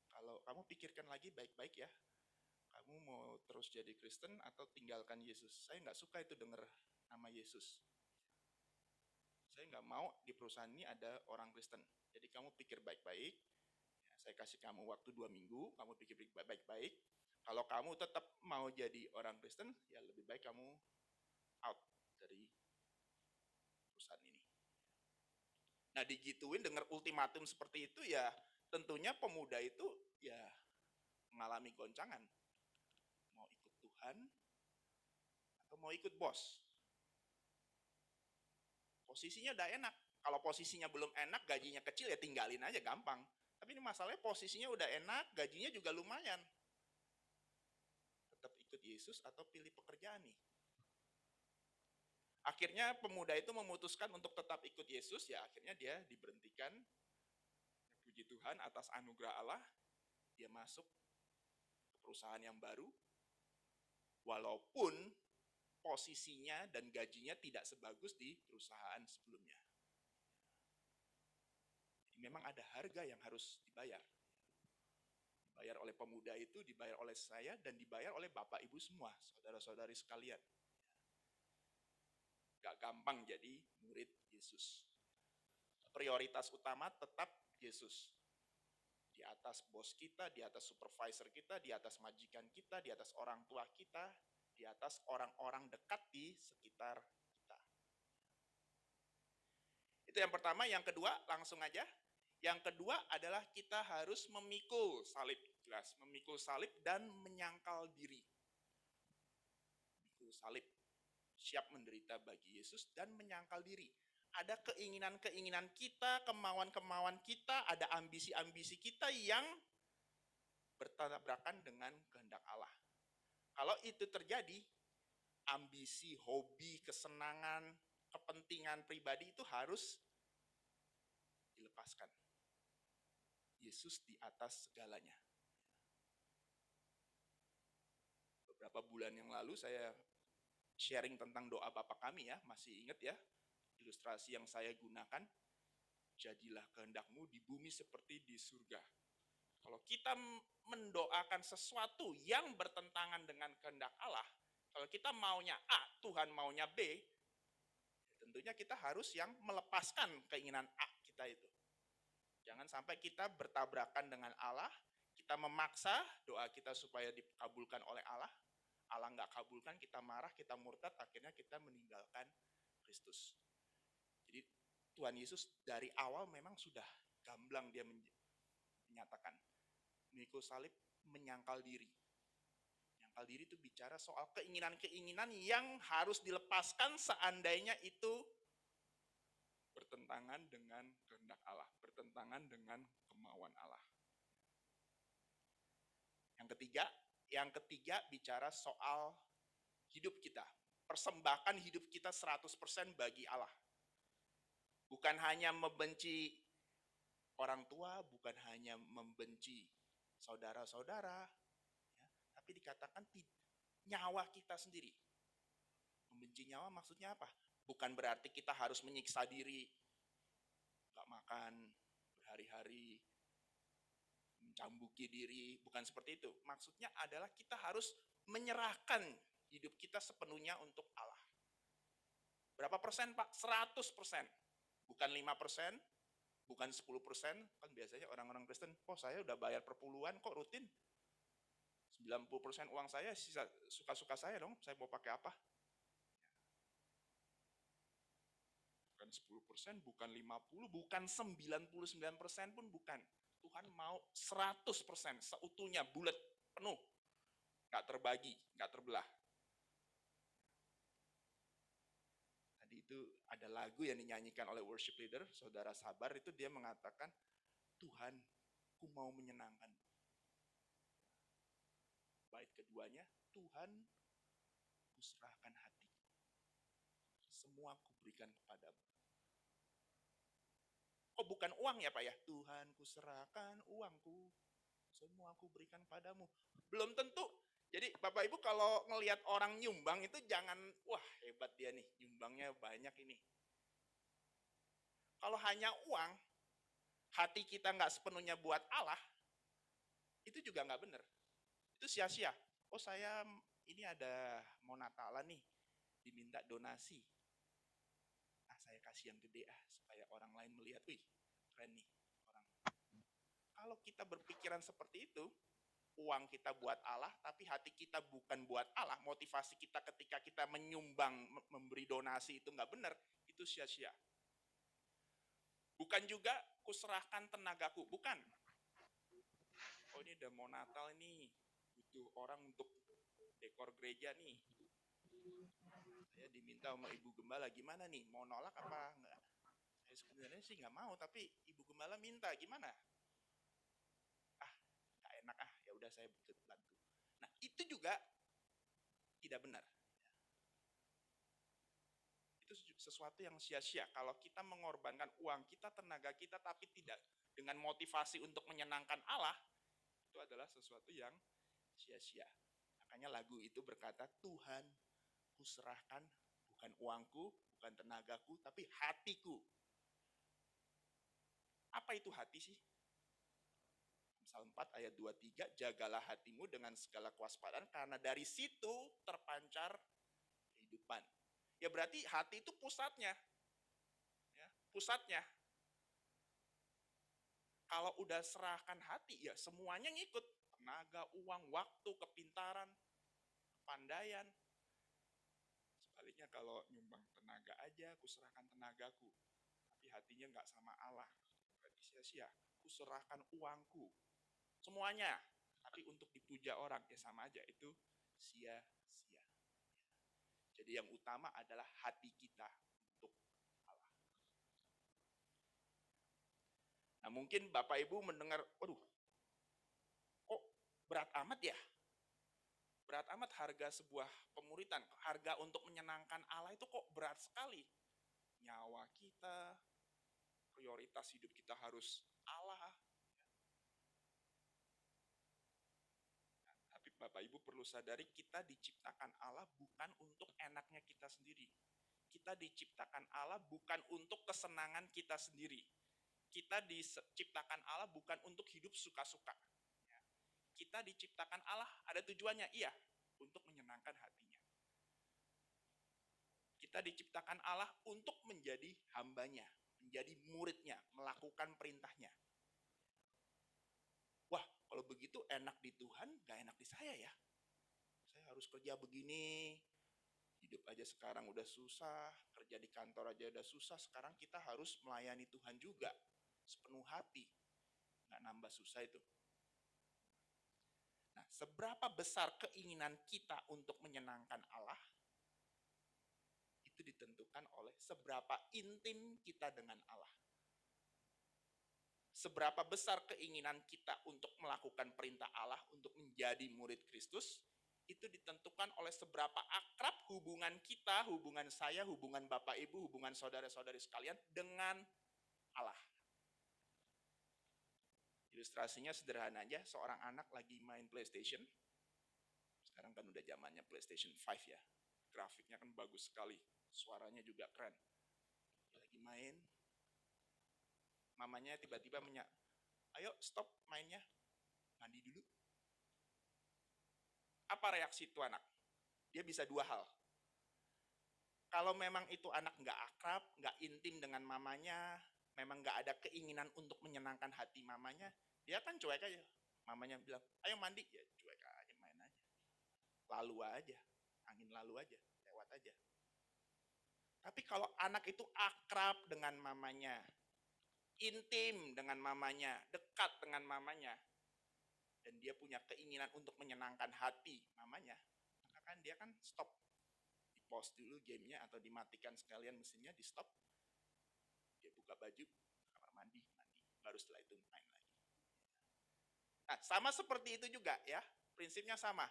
Kalau kamu pikirkan lagi baik-baik ya, kamu mau terus jadi Kristen atau tinggalkan Yesus? Saya nggak suka itu dengar nama Yesus. Saya nggak mau di perusahaan ini ada orang Kristen. Jadi kamu pikir baik-baik, ya, saya kasih kamu waktu 2 minggu, kamu pikir baik-baik. Kalau kamu tetap mau jadi orang Kristen, ya lebih baik kamu out dari perusahaan ini. Nah, digituin dengar ultimatum seperti itu, ya tentunya pemuda itu ya mengalami goncangan. Mau ikut Tuhan atau mau ikut bos? Posisinya udah enak. Kalau posisinya belum enak, gajinya kecil, ya tinggalin aja, gampang. Tapi ini masalahnya posisinya udah enak, gajinya juga lumayan. Tetap ikut Yesus atau pilih pekerjaan nih? Akhirnya pemuda itu memutuskan untuk tetap ikut Yesus, ya akhirnya dia diberhentikan. Puji Tuhan atas anugerah Allah, dia masuk ke perusahaan yang baru, walaupun posisinya dan gajinya tidak sebagus di perusahaan sebelumnya. Memang ada harga yang harus dibayar. Dibayar oleh pemuda itu, dibayar oleh saya, dan dibayar oleh Bapak Ibu semua, saudara-saudari sekalian. Gak gampang jadi murid Yesus. Prioritas utama tetap Yesus. Di atas bos kita, di atas supervisor kita, di atas majikan kita, di atas orang tua kita, di atas orang-orang dekat di sekitar kita. Itu yang pertama. Yang kedua, langsung aja. Yang kedua adalah kita harus memikul salib. Jelas, memikul salib dan menyangkal diri. Memikul salib, siap menderita bagi Yesus dan menyangkal diri. Ada keinginan-keinginan kita, kemauan-kemauan kita, ada ambisi-ambisi kita yang bertabrakan dengan kehendak Allah. Kalau itu terjadi, ambisi, hobi, kesenangan, kepentingan pribadi itu harus dilepaskan. Yesus di atas segalanya. Beberapa bulan yang lalu saya sharing tentang doa Bapa kami ya, masih ingat ya, ilustrasi yang saya gunakan, jadilah kehendakmu di bumi seperti di surga. Kalau kita mendoakan sesuatu yang bertentangan dengan kehendak Allah, kalau kita maunya A, Tuhan maunya B, tentunya kita harus yang melepaskan keinginan A kita itu. Jangan sampai kita bertabrakan dengan Allah, kita memaksa doa kita supaya dikabulkan oleh Allah, Allah nggak kabulkan, kita marah, kita murtad, akhirnya kita meninggalkan Kristus. Jadi Tuhan Yesus dari awal memang sudah gamblang dia menyatakan, memikul salib, menyangkal diri. Menyangkal diri itu bicara soal keinginan-keinginan yang harus dilepaskan seandainya itu bertentangan dengan kehendak Allah, bertentangan dengan kemauan Allah. Yang ketiga bicara soal hidup kita. Persembahkan hidup kita 100% bagi Allah. Bukan hanya membenci orang tua, bukan hanya membenci saudara-saudara, ya, tapi dikatakan nyawa kita sendiri. Membenci nyawa maksudnya apa? Bukan berarti kita harus menyiksa diri, gak makan berhari-hari, mencambuki diri, bukan seperti itu. Maksudnya adalah kita harus menyerahkan hidup kita sepenuhnya untuk Allah. Berapa persen, Pak? 100%. Bukan 5%, bukan 10%. Kan biasanya orang-orang Kristen, oh saya udah bayar perpuluhan kok rutin. 90% uang saya suka-suka saya dong, saya mau pakai apa? Bukan 10%, bukan 50%, bukan 99% pun bukan. Tuhan mau 100%, seutuhnya, bulat, penuh. nggak terbagi, nggak terbelah. Tadi itu ada lagu yang dinyanyikan oleh worship leader, Saudara Sabar, itu dia mengatakan, Tuhan, ku mau menyenangkan. Bait keduanya, Tuhan, ku serahkan hatiku. Semua ku berikan kepadamu. Kok bukan uang ya Pak ya? Tuhan, ku serahkan uangku. Semua aku berikan padamu. Belum tentu. Jadi Bapak Ibu kalau ngelihat orang nyumbang itu jangan, wah hebat dia nih, nyumbangnya banyak ini. Kalau hanya uang, hati kita nggak sepenuhnya buat Allah, itu juga nggak benar. Itu sia-sia. Oh saya ini ada mau Natalan nih, diminta donasi. Ah saya kasih yang gede supaya orang lain melihat, wih keren nih orang. Kalau kita berpikiran seperti itu, uang kita buat Allah, tapi hati kita bukan buat Allah, motivasi kita ketika kita menyumbang, memberi donasi itu nggak benar, itu sia-sia. Bukan juga kuserahkan tenagaku, bukan. Oh ini udah mau Natal ini, butuh orang untuk dekor gereja nih. Saya diminta sama Ibu Gembala, gimana nih, mau nolak apa enggak? Saya sebenarnya sih nggak mau, tapi Ibu Gembala minta, gimana? Enak ya udah saya ikut bantu. Nah itu juga tidak benar. Itu sesuatu yang sia-sia. Kalau kita mengorbankan uang kita, tenaga kita, tapi tidak dengan motivasi untuk menyenangkan Allah, itu adalah sesuatu yang sia-sia. Makanya lagu itu berkata, Tuhan, kuserahkan bukan uangku, bukan tenagaku, tapi hatiku. Apa itu hati sih? Amsal 4 ayat 23, jagalah hatimu dengan segala kewaspadaan, karena dari situ terpancar kehidupan. Ya berarti hati itu pusatnya. Ya, pusatnya. Kalau udah serahkan hati, ya semuanya ngikut. Tenaga, uang, waktu, kepintaran, kepandaian. Sebaliknya kalau nyumbang tenaga aja, kuserahkan tenagaku. Tapi hatinya nggak sama Allah. Berarti sia-sia. Kuserahkan uangku. Semuanya. Tapi untuk dipuja orang, ya sama aja. Itu sia-sia. Jadi yang utama adalah hati kita untuk Allah. Nah mungkin Bapak Ibu mendengar, waduh, kok berat amat ya? Berat amat harga sebuah pemuritan, harga untuk menyenangkan Allah itu kok berat sekali. Nyawa kita, prioritas hidup kita harus Allah. Nah, tapi Bapak Ibu perlu sadari kita diciptakan Allah bukan untuk enaknya kita sendiri. Kita diciptakan Allah bukan untuk kesenangan kita sendiri. Kita diciptakan Allah bukan untuk hidup suka-suka. Kita diciptakan Allah ada tujuannya, iya, untuk menyenangkan hatinya. Kita diciptakan Allah untuk menjadi hambanya, menjadi muridnya, melakukan perintahnya. Wah, kalau begitu enak di Tuhan, gak enak di saya ya. Saya harus kerja begini, hidup aja sekarang udah susah, kerja di kantor aja udah susah, sekarang kita harus melayani Tuhan juga, sepenuh hati. Gak nambah susah itu. Nah, seberapa besar keinginan kita untuk menyenangkan Allah, itu ditentukan oleh seberapa intim kita dengan Allah. Seberapa besar keinginan kita untuk melakukan perintah Allah, untuk menjadi murid Kristus, itu ditentukan oleh seberapa akrab hubungan kita, hubungan saya, hubungan Bapak Ibu, hubungan saudara-saudari sekalian dengan Allah. Ilustrasinya sederhana aja, seorang anak lagi main PlayStation. Sekarang kan udah zamannya PlayStation 5 ya. Grafiknya kan bagus sekali, suaranya juga keren. Lagi main, mamanya tiba-tiba ayo stop mainnya, mandi dulu. Apa reaksi itu anak? Dia bisa dua hal. Kalau memang itu anak nggak akrab, nggak intim dengan mamanya, memang nggak ada keinginan untuk menyenangkan hati mamanya, dia kan cuek aja. Mamanya bilang, ayo mandi, ya cuek aja, main aja. Lalu aja, angin lalu aja, lewat aja. Tapi kalau anak itu akrab dengan mamanya, intim dengan mamanya, dekat dengan mamanya, dan dia punya keinginan untuk menyenangkan hati mamanya, maka kan dia kan stop, di pause dulu gamenya atau dimatikan sekalian mesinnya, di stop, dia buka baju, kamar mandi, baru setelah itu main lagi. Nah, sama seperti itu juga ya, prinsipnya sama.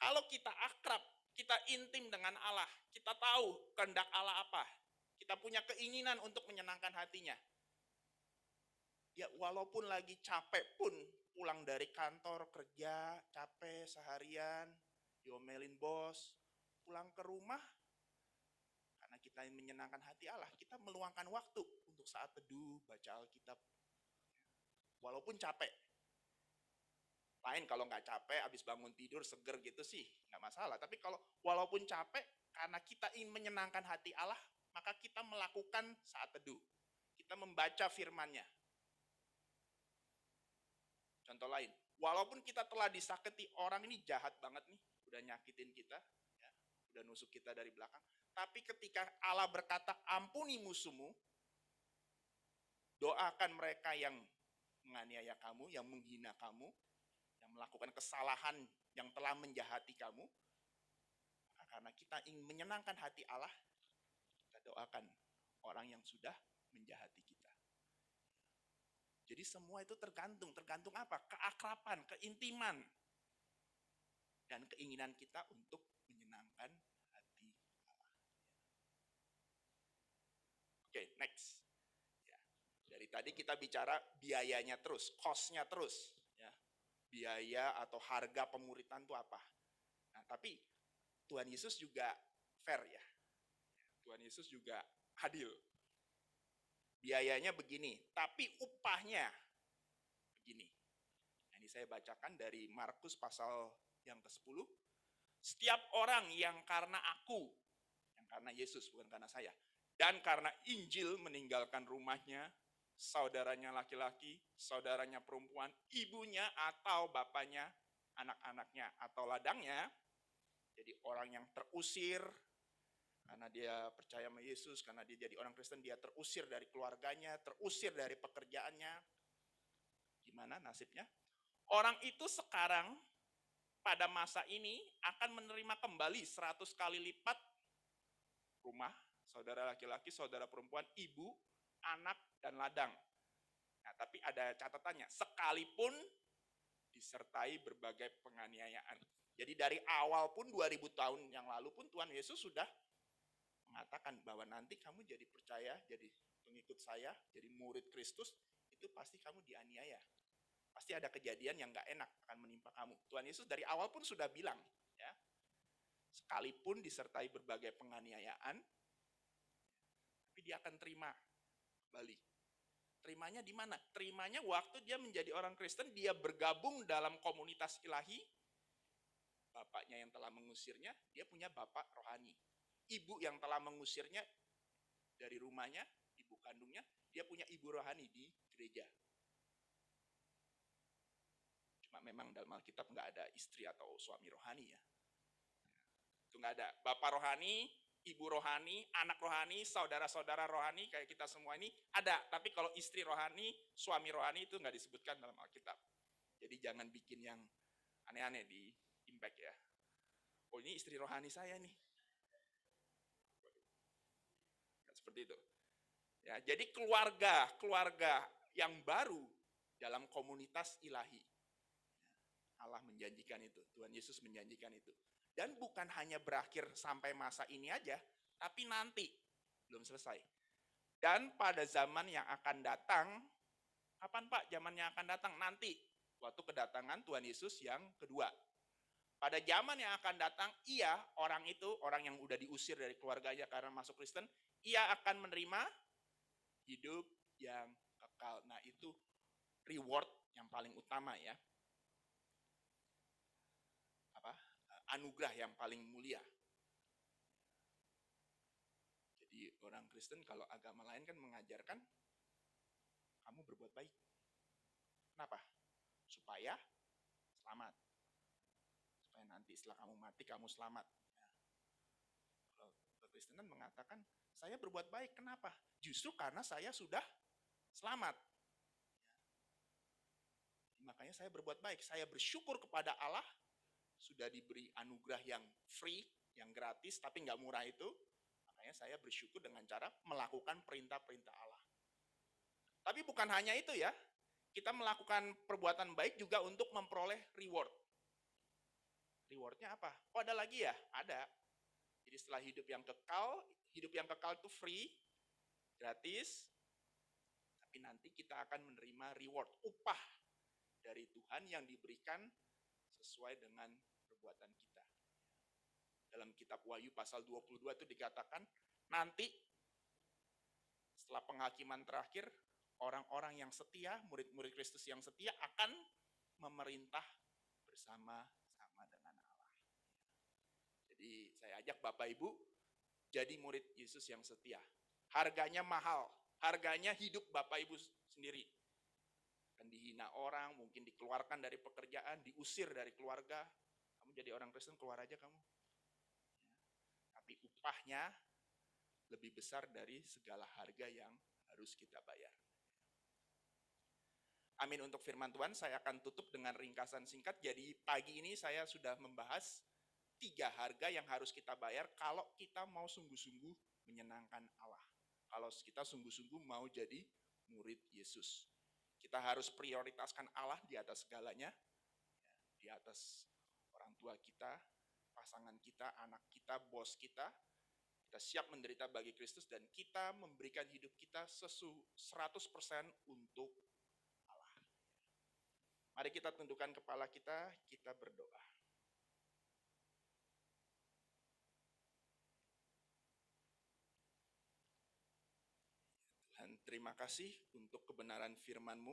Kalau kita akrab, kita intim dengan Allah, kita tahu kehendak Allah apa, kita punya keinginan untuk menyenangkan hatinya. Ya walaupun lagi capek pun, pulang dari kantor, kerja, capek seharian, diomelin bos, pulang ke rumah, karena kita ingin menyenangkan hati Allah, kita meluangkan waktu untuk saat teduh, baca Alkitab. Walaupun capek. Lain kalau nggak capek, habis bangun tidur, seger gitu sih, nggak masalah. Tapi kalau walaupun capek, karena kita ingin menyenangkan hati Allah, maka kita melakukan saat teduh. Kita membaca firman-Nya. Contoh lain, walaupun kita telah disakiti, orang ini jahat banget nih, udah nyakitin kita, ya, udah nusuk kita dari belakang. Tapi ketika Allah berkata, ampuni musuhmu, doakan mereka yang menganiaya kamu, yang menghina kamu, yang melakukan kesalahan, yang telah menjahati kamu. Karena kita ingin menyenangkan hati Allah, kita doakan orang yang sudah menjahati kita. Jadi semua itu tergantung apa? Keakraban, keintiman, dan keinginan kita untuk menyenangkan hati Allah. Oke, next. Ya. Dari tadi kita bicara biayanya terus, cost-nya terus. Ya. Biaya atau harga pemuritan itu apa? Nah, tapi Tuhan Yesus juga fair ya. Tuhan Yesus juga adil. Biayanya begini, tapi upahnya begini. Nah, ini saya bacakan dari Markus pasal yang ke-10. Setiap orang yang karena aku, yang karena Yesus, bukan karena saya, dan karena Injil meninggalkan rumahnya, saudaranya laki-laki, saudaranya perempuan, ibunya atau bapaknya, anak-anaknya atau ladangnya, jadi orang yang terusir, karena dia percaya sama Yesus, karena dia jadi orang Kristen, dia terusir dari keluarganya, terusir dari pekerjaannya. Gimana nasibnya? Orang itu sekarang pada masa ini akan menerima kembali 100 kali lipat rumah, saudara laki-laki, saudara perempuan, ibu, anak, dan ladang. Nah, tapi ada catatannya, sekalipun disertai berbagai penganiayaan. Jadi dari awal pun 2000 tahun yang lalu pun Tuhan Yesus sudah mengatakan bahwa nanti kamu jadi percaya, jadi pengikut saya, jadi murid Kristus, itu pasti kamu dianiaya. Pasti ada kejadian yang gak enak akan menimpa kamu. Tuhan Yesus dari awal pun sudah bilang, ya, sekalipun disertai berbagai penganiayaan, tapi dia akan terima kembali. Terimanya di mana? Terimanya waktu dia menjadi orang Kristen, dia bergabung dalam komunitas ilahi. Bapaknya yang telah mengusirnya, dia punya bapak rohani. Ibu yang telah mengusirnya dari rumahnya, ibu kandungnya, dia punya ibu rohani di gereja. Cuma memang dalam Alkitab nggak ada istri atau suami rohani ya. Itu nggak ada. Bapak rohani, ibu rohani, anak rohani, saudara-saudara rohani, kayak kita semua ini ada. Tapi kalau istri rohani, suami rohani itu nggak disebutkan dalam Alkitab. Jadi jangan bikin yang aneh-aneh di Impact ya. Oh ini istri rohani saya nih. Seperti itu. Ya, jadi keluarga yang baru dalam komunitas ilahi. Allah menjanjikan itu, Tuhan Yesus menjanjikan itu. Dan bukan hanya berakhir sampai masa ini aja, tapi nanti belum selesai. Dan pada zaman yang akan datang, kapan Pak zaman yang akan datang? Nanti, waktu kedatangan Tuhan Yesus yang kedua. Pada zaman yang akan datang, ia, orang itu, orang yang udah diusir dari keluarganya karena masuk Kristen, ia akan menerima hidup yang kekal. Nah itu reward yang paling utama ya. Apa? Anugerah yang paling mulia. Jadi orang Kristen kalau agama lain kan mengajarkan kamu berbuat baik. Kenapa? Supaya selamat. Supaya nanti setelah kamu mati kamu selamat. Nah, kalau Kristenan mengatakan saya berbuat baik. Kenapa? Justru karena saya sudah selamat. Makanya saya berbuat baik, saya bersyukur kepada Allah, sudah diberi anugerah yang free, yang gratis, tapi nggak murah itu. Makanya saya bersyukur dengan cara melakukan perintah-perintah Allah. Tapi bukan hanya itu ya, kita melakukan perbuatan baik juga untuk memperoleh reward. Rewardnya apa? Oh ada lagi ya? Ada. Jadi setelah hidup yang kekal itu free, gratis, tapi nanti kita akan menerima reward, upah dari Tuhan yang diberikan sesuai dengan perbuatan kita. Dalam kitab Wahyu pasal 22 itu dikatakan, nanti setelah penghakiman terakhir, orang-orang yang setia, murid-murid Kristus yang setia akan memerintah bersama-sama dengan Allah. Jadi saya ajak Bapak Ibu, jadi murid Yesus yang setia. Harganya mahal, harganya hidup Bapak Ibu sendiri. Akan dihina orang, mungkin dikeluarkan dari pekerjaan, diusir dari keluarga. Kamu jadi orang Kristen, keluar aja kamu. Tapi upahnya lebih besar dari segala harga yang harus kita bayar. Amin untuk firman Tuhan, saya akan tutup dengan ringkasan singkat. Jadi pagi ini saya sudah membahas 3 harga yang harus kita bayar kalau kita mau sungguh-sungguh menyenangkan Allah. Kalau kita sungguh-sungguh mau jadi murid Yesus. Kita harus prioritaskan Allah di atas segalanya, di atas orang tua kita, pasangan kita, anak kita, bos kita. Kita siap menderita bagi Kristus dan kita memberikan hidup kita 100% untuk Allah. Mari kita tundukkan kepala kita berdoa. Tuhan, terima kasih untuk kebenaran firman-Mu.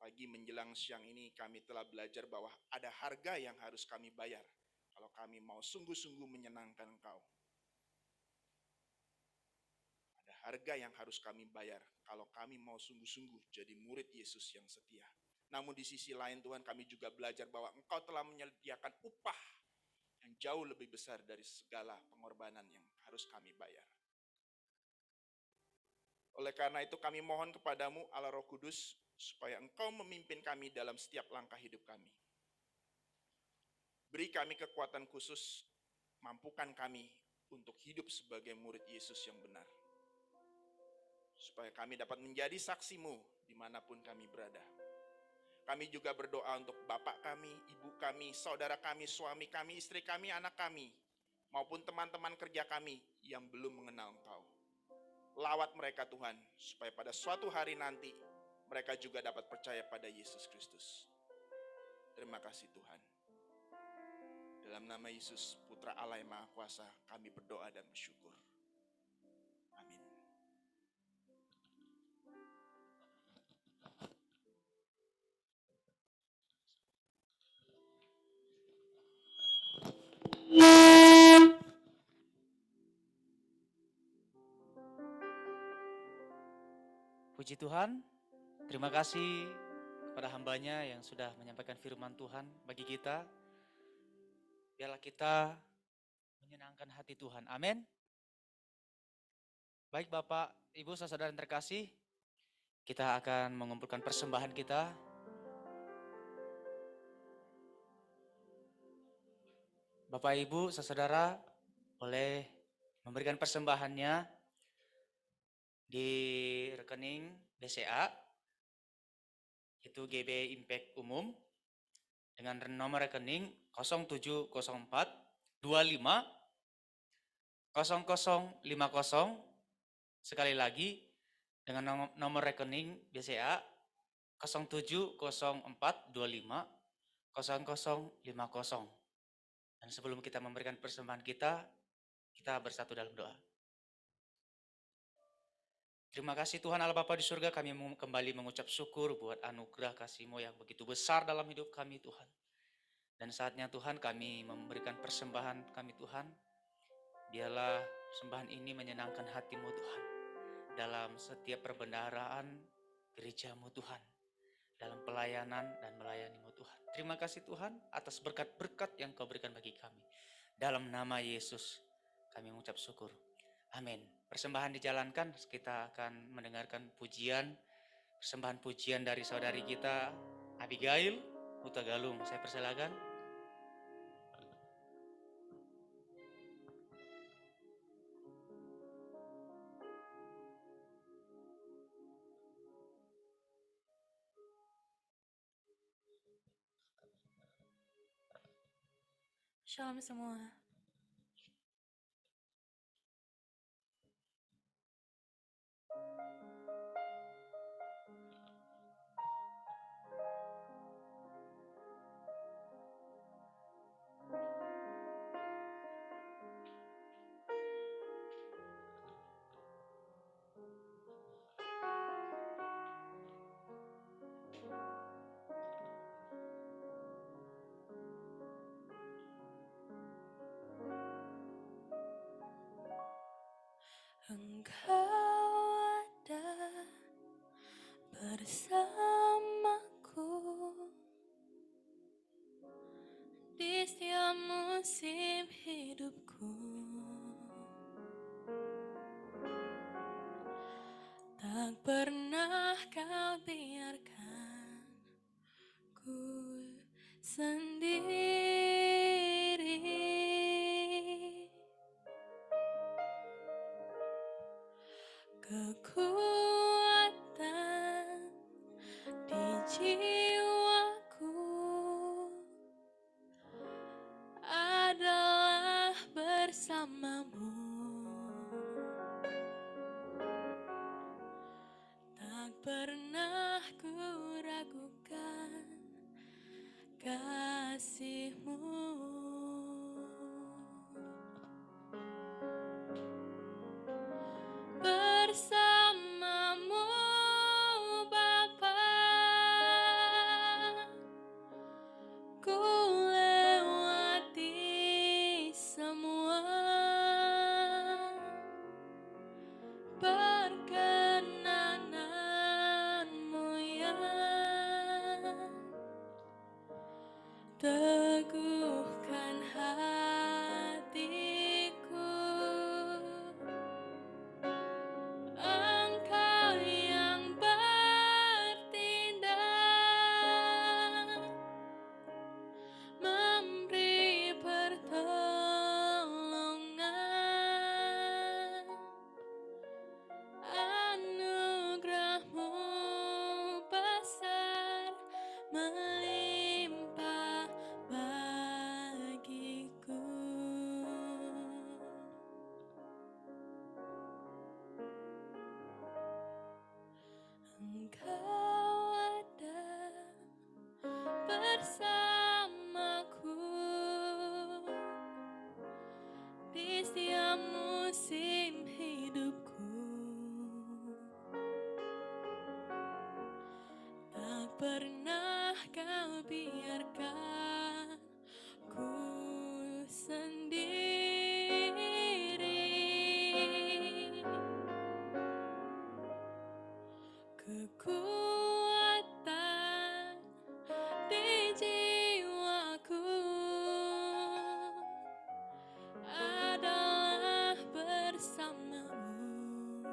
Pagi menjelang siang ini kami telah belajar bahwa ada harga yang harus kami bayar kalau kami mau sungguh-sungguh menyenangkan Engkau. Harga yang harus kami bayar kalau kami mau sungguh-sungguh jadi murid Yesus yang setia. Namun di sisi lain Tuhan, kami juga belajar bahwa Engkau telah menyediakan upah yang jauh lebih besar dari segala pengorbanan yang harus kami bayar. Oleh karena itu kami mohon kepadamu Allah Roh Kudus, supaya Engkau memimpin kami dalam setiap langkah hidup kami. Beri kami kekuatan khusus, mampukan kami untuk hidup sebagai murid Yesus yang benar. Supaya kami dapat menjadi saksi-Mu dimanapun kami berada. Kami juga berdoa untuk bapak kami, ibu kami, saudara kami, suami kami, istri kami, anak kami, maupun teman-teman kerja kami yang belum mengenal Engkau. Lawat mereka Tuhan, supaya pada suatu hari nanti mereka juga dapat percaya pada Yesus Kristus. Terima kasih Tuhan. Dalam nama Yesus, Putra Allah yang Maha Kuasa, kami berdoa dan bersyukur. Amin. Puji Tuhan, terima kasih kepada hambanya yang sudah menyampaikan firman Tuhan bagi kita. Biarlah kita menyenangkan hati Tuhan. Amin. Baik Bapak, Ibu, saudara yang terkasih, kita akan mengumpulkan persembahan kita. Bapak, Ibu, saudara boleh memberikan persembahannya di rekening BCA, itu GB Impact Umum, dengan nomor rekening 0704 25 0050. Sekali lagi, dengan nomor rekening BCA 0704 25 0050. Dan sebelum kita memberikan persembahan kita bersatu dalam doa. Terima kasih Tuhan Allah Bapa di surga, kami kembali mengucap syukur buat anugerah kasih-Mu yang begitu besar dalam hidup kami Tuhan. Dan saatnya Tuhan kami memberikan persembahan kami Tuhan. Biarlah persembahan ini menyenangkan hati-Mu Tuhan. Dalam setiap perbendaharaan gereja-Mu Tuhan. Dalam pelayanan dan melayani-Mu Tuhan. Terima kasih Tuhan atas berkat-berkat yang Kau berikan bagi kami. Dalam nama Yesus kami mengucap syukur. Amin. Persembahan dijalankan, kita akan mendengarkan pujian, persembahan pujian dari saudari kita, Abigail Huta Galung. Saya persilakan. Shalom semua. Engkau ada bersamaku di setiap musim hidupku. Tak pernah kau biarkan ku sendiri. Kekuatan di jiwaku adalah bersamamu. Tak pernah ku ragukan kasih-Mu. Bersamamu Bapa, ku lewati semua. Perkenanan-Mu yang teguhkan hatiku. Engkau yang bertindak, memberi pertolongan. Anugerah-Mu besar melimpah bagiku. Engkau ada bersamaku di setiap musim hidupku. Tak pernah kau biarkan ku sendiri. Kekuatan di jiwaku adalah bersamamu.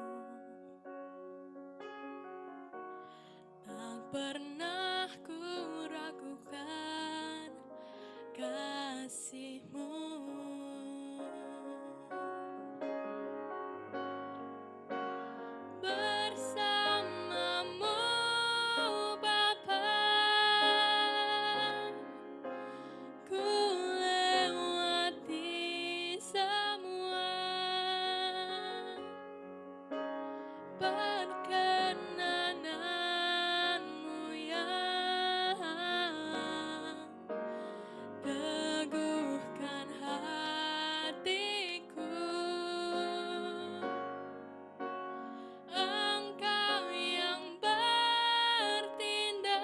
Tak pernah ku ragukan kasih-Mu. Bersamamu Bapa, ku lewati semua. Perkenanan-Mu yang teguhkan hatiku. Engkau yang bertindak,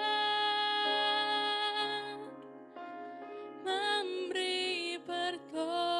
memberi pertolongan.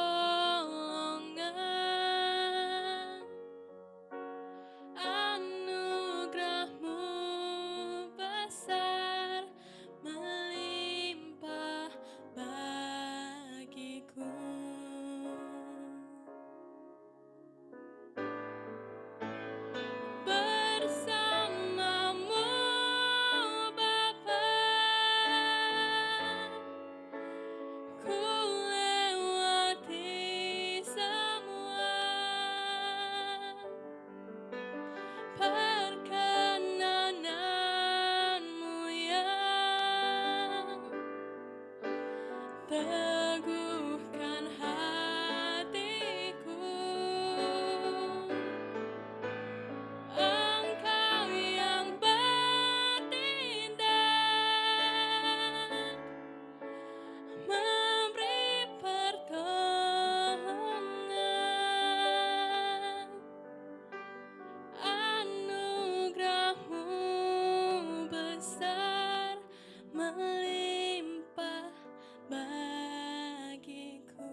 teguhkan hatiku. Engkau yang bertindak, memberi pertolongan. Anugerahmu besar melimpah bagiku.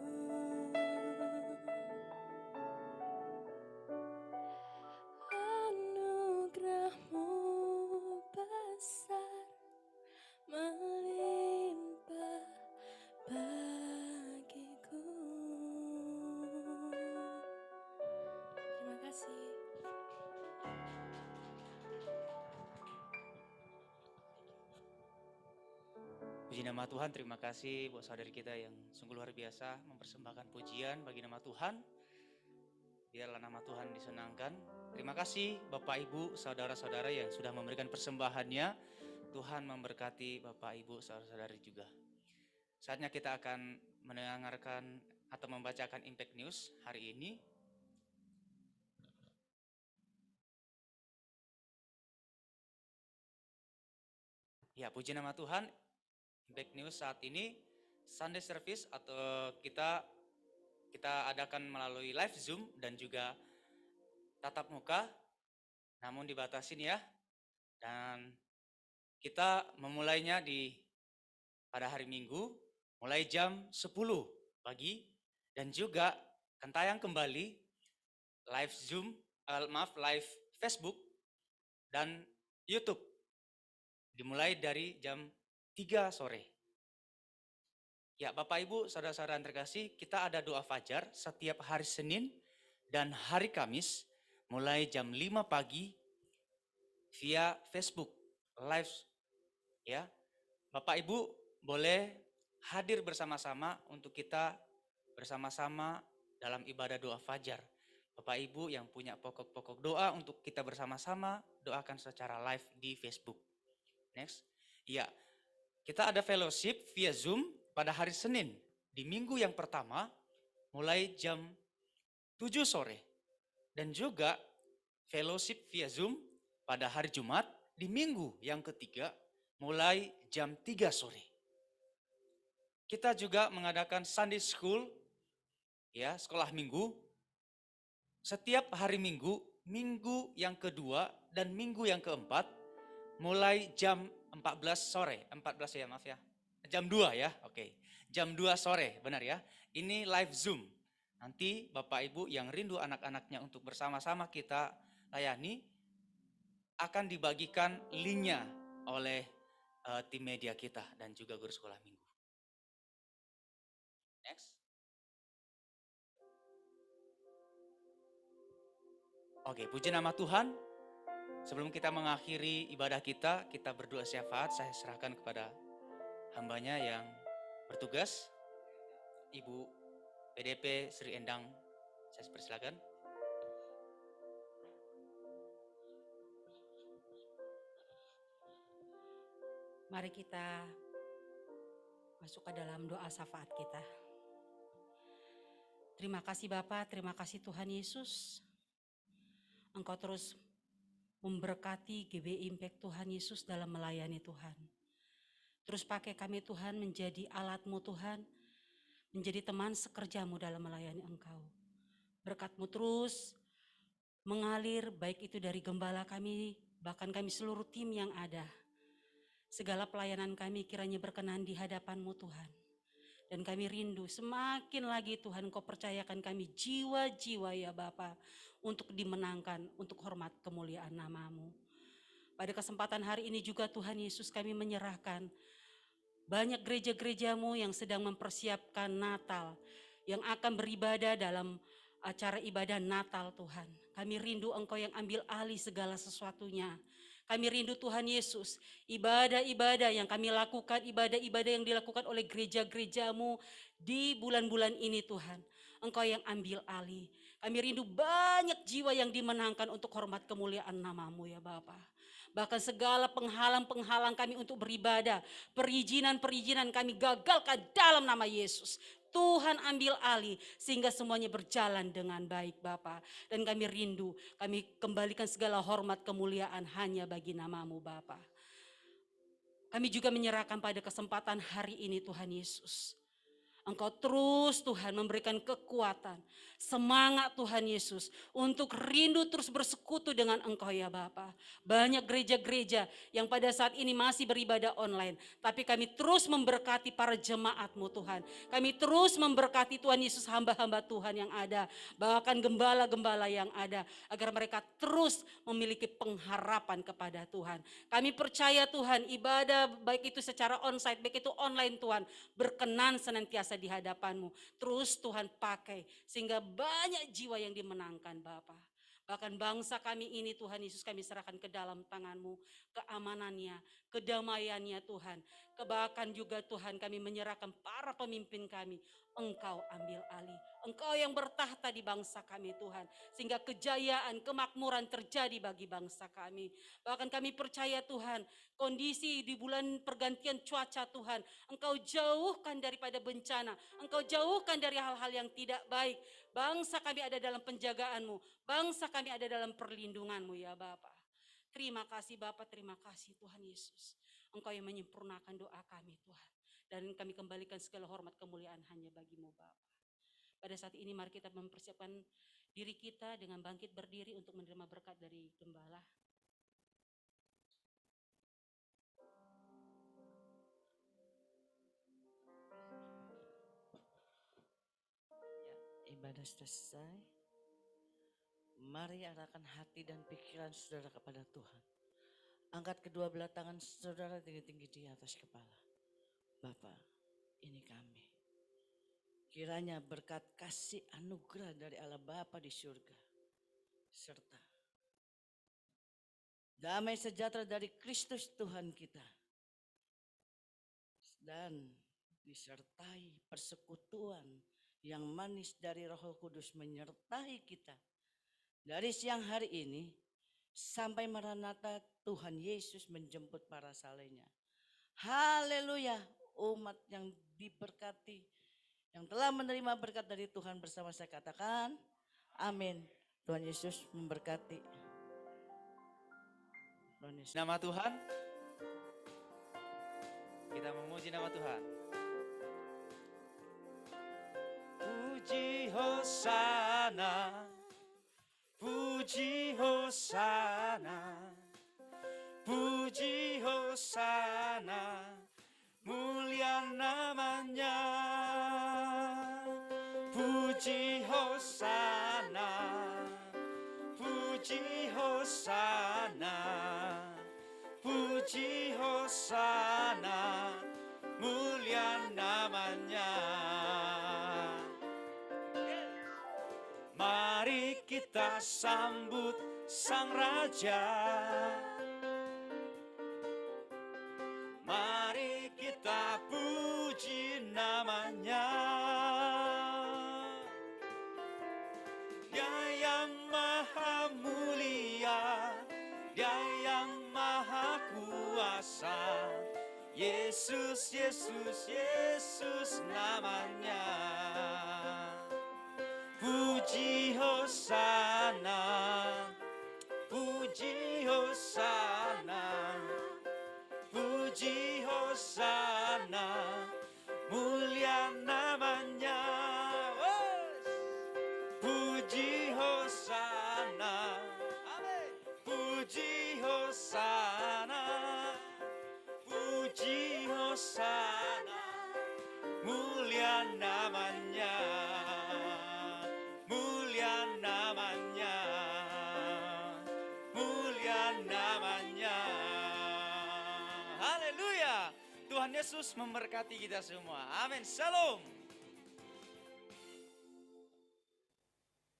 Anugerahmu besar melimpah bagiku. Terima kasih. Puji nama Tuhan, terima kasih buat saudari kita yang sungguh luar biasa mempersembahkan pujian bagi nama Tuhan. Biarlah nama Tuhan disenangkan. Terima kasih Bapak Ibu, saudara-saudara yang sudah memberikan persembahannya. Tuhan memberkati Bapak Ibu, saudara-saudari juga. Saatnya kita akan mendengarkan atau membacakan Impact News hari ini. Ya, puji nama Tuhan. Impact News saat ini Sunday Service atau kita adakan melalui live Zoom dan juga tatap muka, namun dibatasin ya. Dan kita memulainya pada hari Minggu mulai jam 10 pagi dan juga akan tayang kembali live Zoom, live Facebook dan YouTube dimulai dari jam 3 sore. Ya, Bapak Ibu, saudara-saudara yang terkasih, kita ada doa fajar setiap hari Senin dan hari Kamis mulai jam 5 pagi via Facebook live ya. Bapak Ibu boleh hadir bersama-sama untuk kita bersama-sama dalam ibadah doa fajar. Bapak Ibu yang punya pokok-pokok doa untuk kita bersama-sama doakan secara live di Facebook. Next. Ya, kita ada fellowship via Zoom pada hari Senin di minggu yang pertama mulai jam 7 sore. Dan juga fellowship via Zoom pada hari Jumat di minggu yang ketiga mulai jam 3 sore. Kita juga mengadakan Sunday School, ya, sekolah minggu. Setiap hari minggu, minggu yang kedua dan minggu yang keempat mulai jam 14 sore, 14 ya maaf ya, jam 2 ya, oke. Jam 2 sore, benar ya. Ini live Zoom. Nanti Bapak Ibu yang rindu anak-anaknya untuk bersama-sama kita layani, akan dibagikan linknya oleh tim media kita dan juga guru sekolah minggu. Next. Oke, puji nama Tuhan. Sebelum kita mengakhiri ibadah kita berdoa syafaat. Saya serahkan kepada hambanya yang bertugas, Ibu PDP Sri Endang. Saya persilakan. Mari kita masuk ke dalam doa syafaat kita. Terima kasih Bapa, terima kasih Tuhan Yesus. Engkau terus memberkati GB Impact Tuhan Yesus dalam melayani Tuhan. Terus pakai kami Tuhan menjadi alat-Mu Tuhan, menjadi teman sekerja-Mu dalam melayani Engkau. Berkat-Mu terus mengalir baik itu dari gembala kami, bahkan kami seluruh tim yang ada. Segala pelayanan kami kiranya berkenan di hadapan-Mu Tuhan. Dan kami rindu semakin lagi Tuhan Kau percayakan kami jiwa-jiwa ya Bapa untuk dimenangkan untuk hormat kemuliaan nama-Mu. Pada kesempatan hari ini juga Tuhan Yesus kami menyerahkan banyak gereja-gereja-Mu yang sedang mempersiapkan Natal, yang akan beribadah dalam acara ibadah Natal Tuhan. Kami rindu Engkau yang ambil alih segala sesuatunya. Kami rindu Tuhan Yesus, ibadah-ibadah yang kami lakukan, ibadah-ibadah yang dilakukan oleh gereja-gereja-Mu di bulan-bulan ini Tuhan. Engkau yang ambil alih. Kami rindu banyak jiwa yang dimenangkan untuk hormat kemuliaan nama-Mu ya Bapa. Bahkan segala penghalang-penghalang kami untuk beribadah, perizinan-perizinan kami gagalkan dalam nama Yesus. Tuhan ambil alih sehingga semuanya berjalan dengan baik Bapa. Dan kami rindu, kami kembalikan segala hormat kemuliaan hanya bagi namamu Bapa. Kami juga menyerahkan pada kesempatan hari ini Tuhan Yesus. Engkau terus Tuhan memberikan kekuatan, semangat Tuhan Yesus untuk rindu terus bersekutu dengan Engkau ya Bapa. Banyak gereja-gereja yang pada saat ini masih beribadah online, tapi kami terus memberkati para jemaat-Mu Tuhan. Kami terus memberkati Tuhan Yesus hamba-hamba Tuhan yang ada, bahkan gembala-gembala yang ada, agar mereka terus memiliki pengharapan kepada Tuhan. Kami percaya Tuhan, ibadah baik itu secara onsite, baik itu online Tuhan, berkenan senantiasa di hadapan-Mu. Terus Tuhan pakai sehingga banyak jiwa yang dimenangkan Bapa. Bahkan bangsa kami ini Tuhan Yesus kami serahkan ke dalam tangan-Mu, keamanannya, kedamaiannya Tuhan. Bahkan juga Tuhan kami menyerahkan para pemimpin kami, Engkau ambil alih. Engkau yang bertahta di bangsa kami Tuhan. Sehingga kejayaan, kemakmuran terjadi bagi bangsa kami. Bahkan kami percaya Tuhan, kondisi di bulan pergantian cuaca Tuhan, Engkau jauhkan daripada bencana, Engkau jauhkan dari hal-hal yang tidak baik. Bangsa kami ada dalam penjagaan-Mu, bangsa kami ada dalam perlindungan-Mu ya Bapa. Terima kasih Bapa, terima kasih Tuhan Yesus. Engkau yang menyempurnakan doa kami Tuhan. Dan kami kembalikan segala hormat kemuliaan hanya bagi-Mu Bapa. Pada saat ini mari kita mempersiapkan diri kita dengan bangkit berdiri untuk menerima berkat dari gembala. Ibadah selesai. Mari arahkan hati dan pikiran saudara kepada Tuhan. Angkat kedua belah tangan saudara tinggi-tinggi di atas kepala. Bapa, ini kami. Kiranya berkat kasih anugerah dari Allah Bapa di surga, serta damai sejahtera dari Kristus Tuhan kita, dan disertai persekutuan yang manis dari Roh Kudus menyertai kita dari siang hari ini sampai Maranatha Tuhan Yesus menjemput para salehnya. Haleluya, umat yang diberkati, yang telah menerima berkat dari Tuhan bersama saya katakan amin. Tuhan Yesus memberkati. Tuhan Yesus. Nama Tuhan, kita memuji nama Tuhan. Puji Hosana, puji Hosana, puji Hosana, mulia namanya. Puji Hosana, puji Hosana, puji Hosana, mulia namanya. Mari kita sambut Sang Raja. Mari kita puji namanya. Dia yang maha mulia, Dia yang maha kuasa. Yesus, Yesus, Yesus namanya. Puji Hosana, puji Hosana, puji Hosana, mulia namanya. Puji Hosana, puji Hosana, puji Hosana, mulia namanya. Mulia namanya, mulia namanya. Haleluya. Tuhan Yesus memberkati kita semua. Amin. Shalom.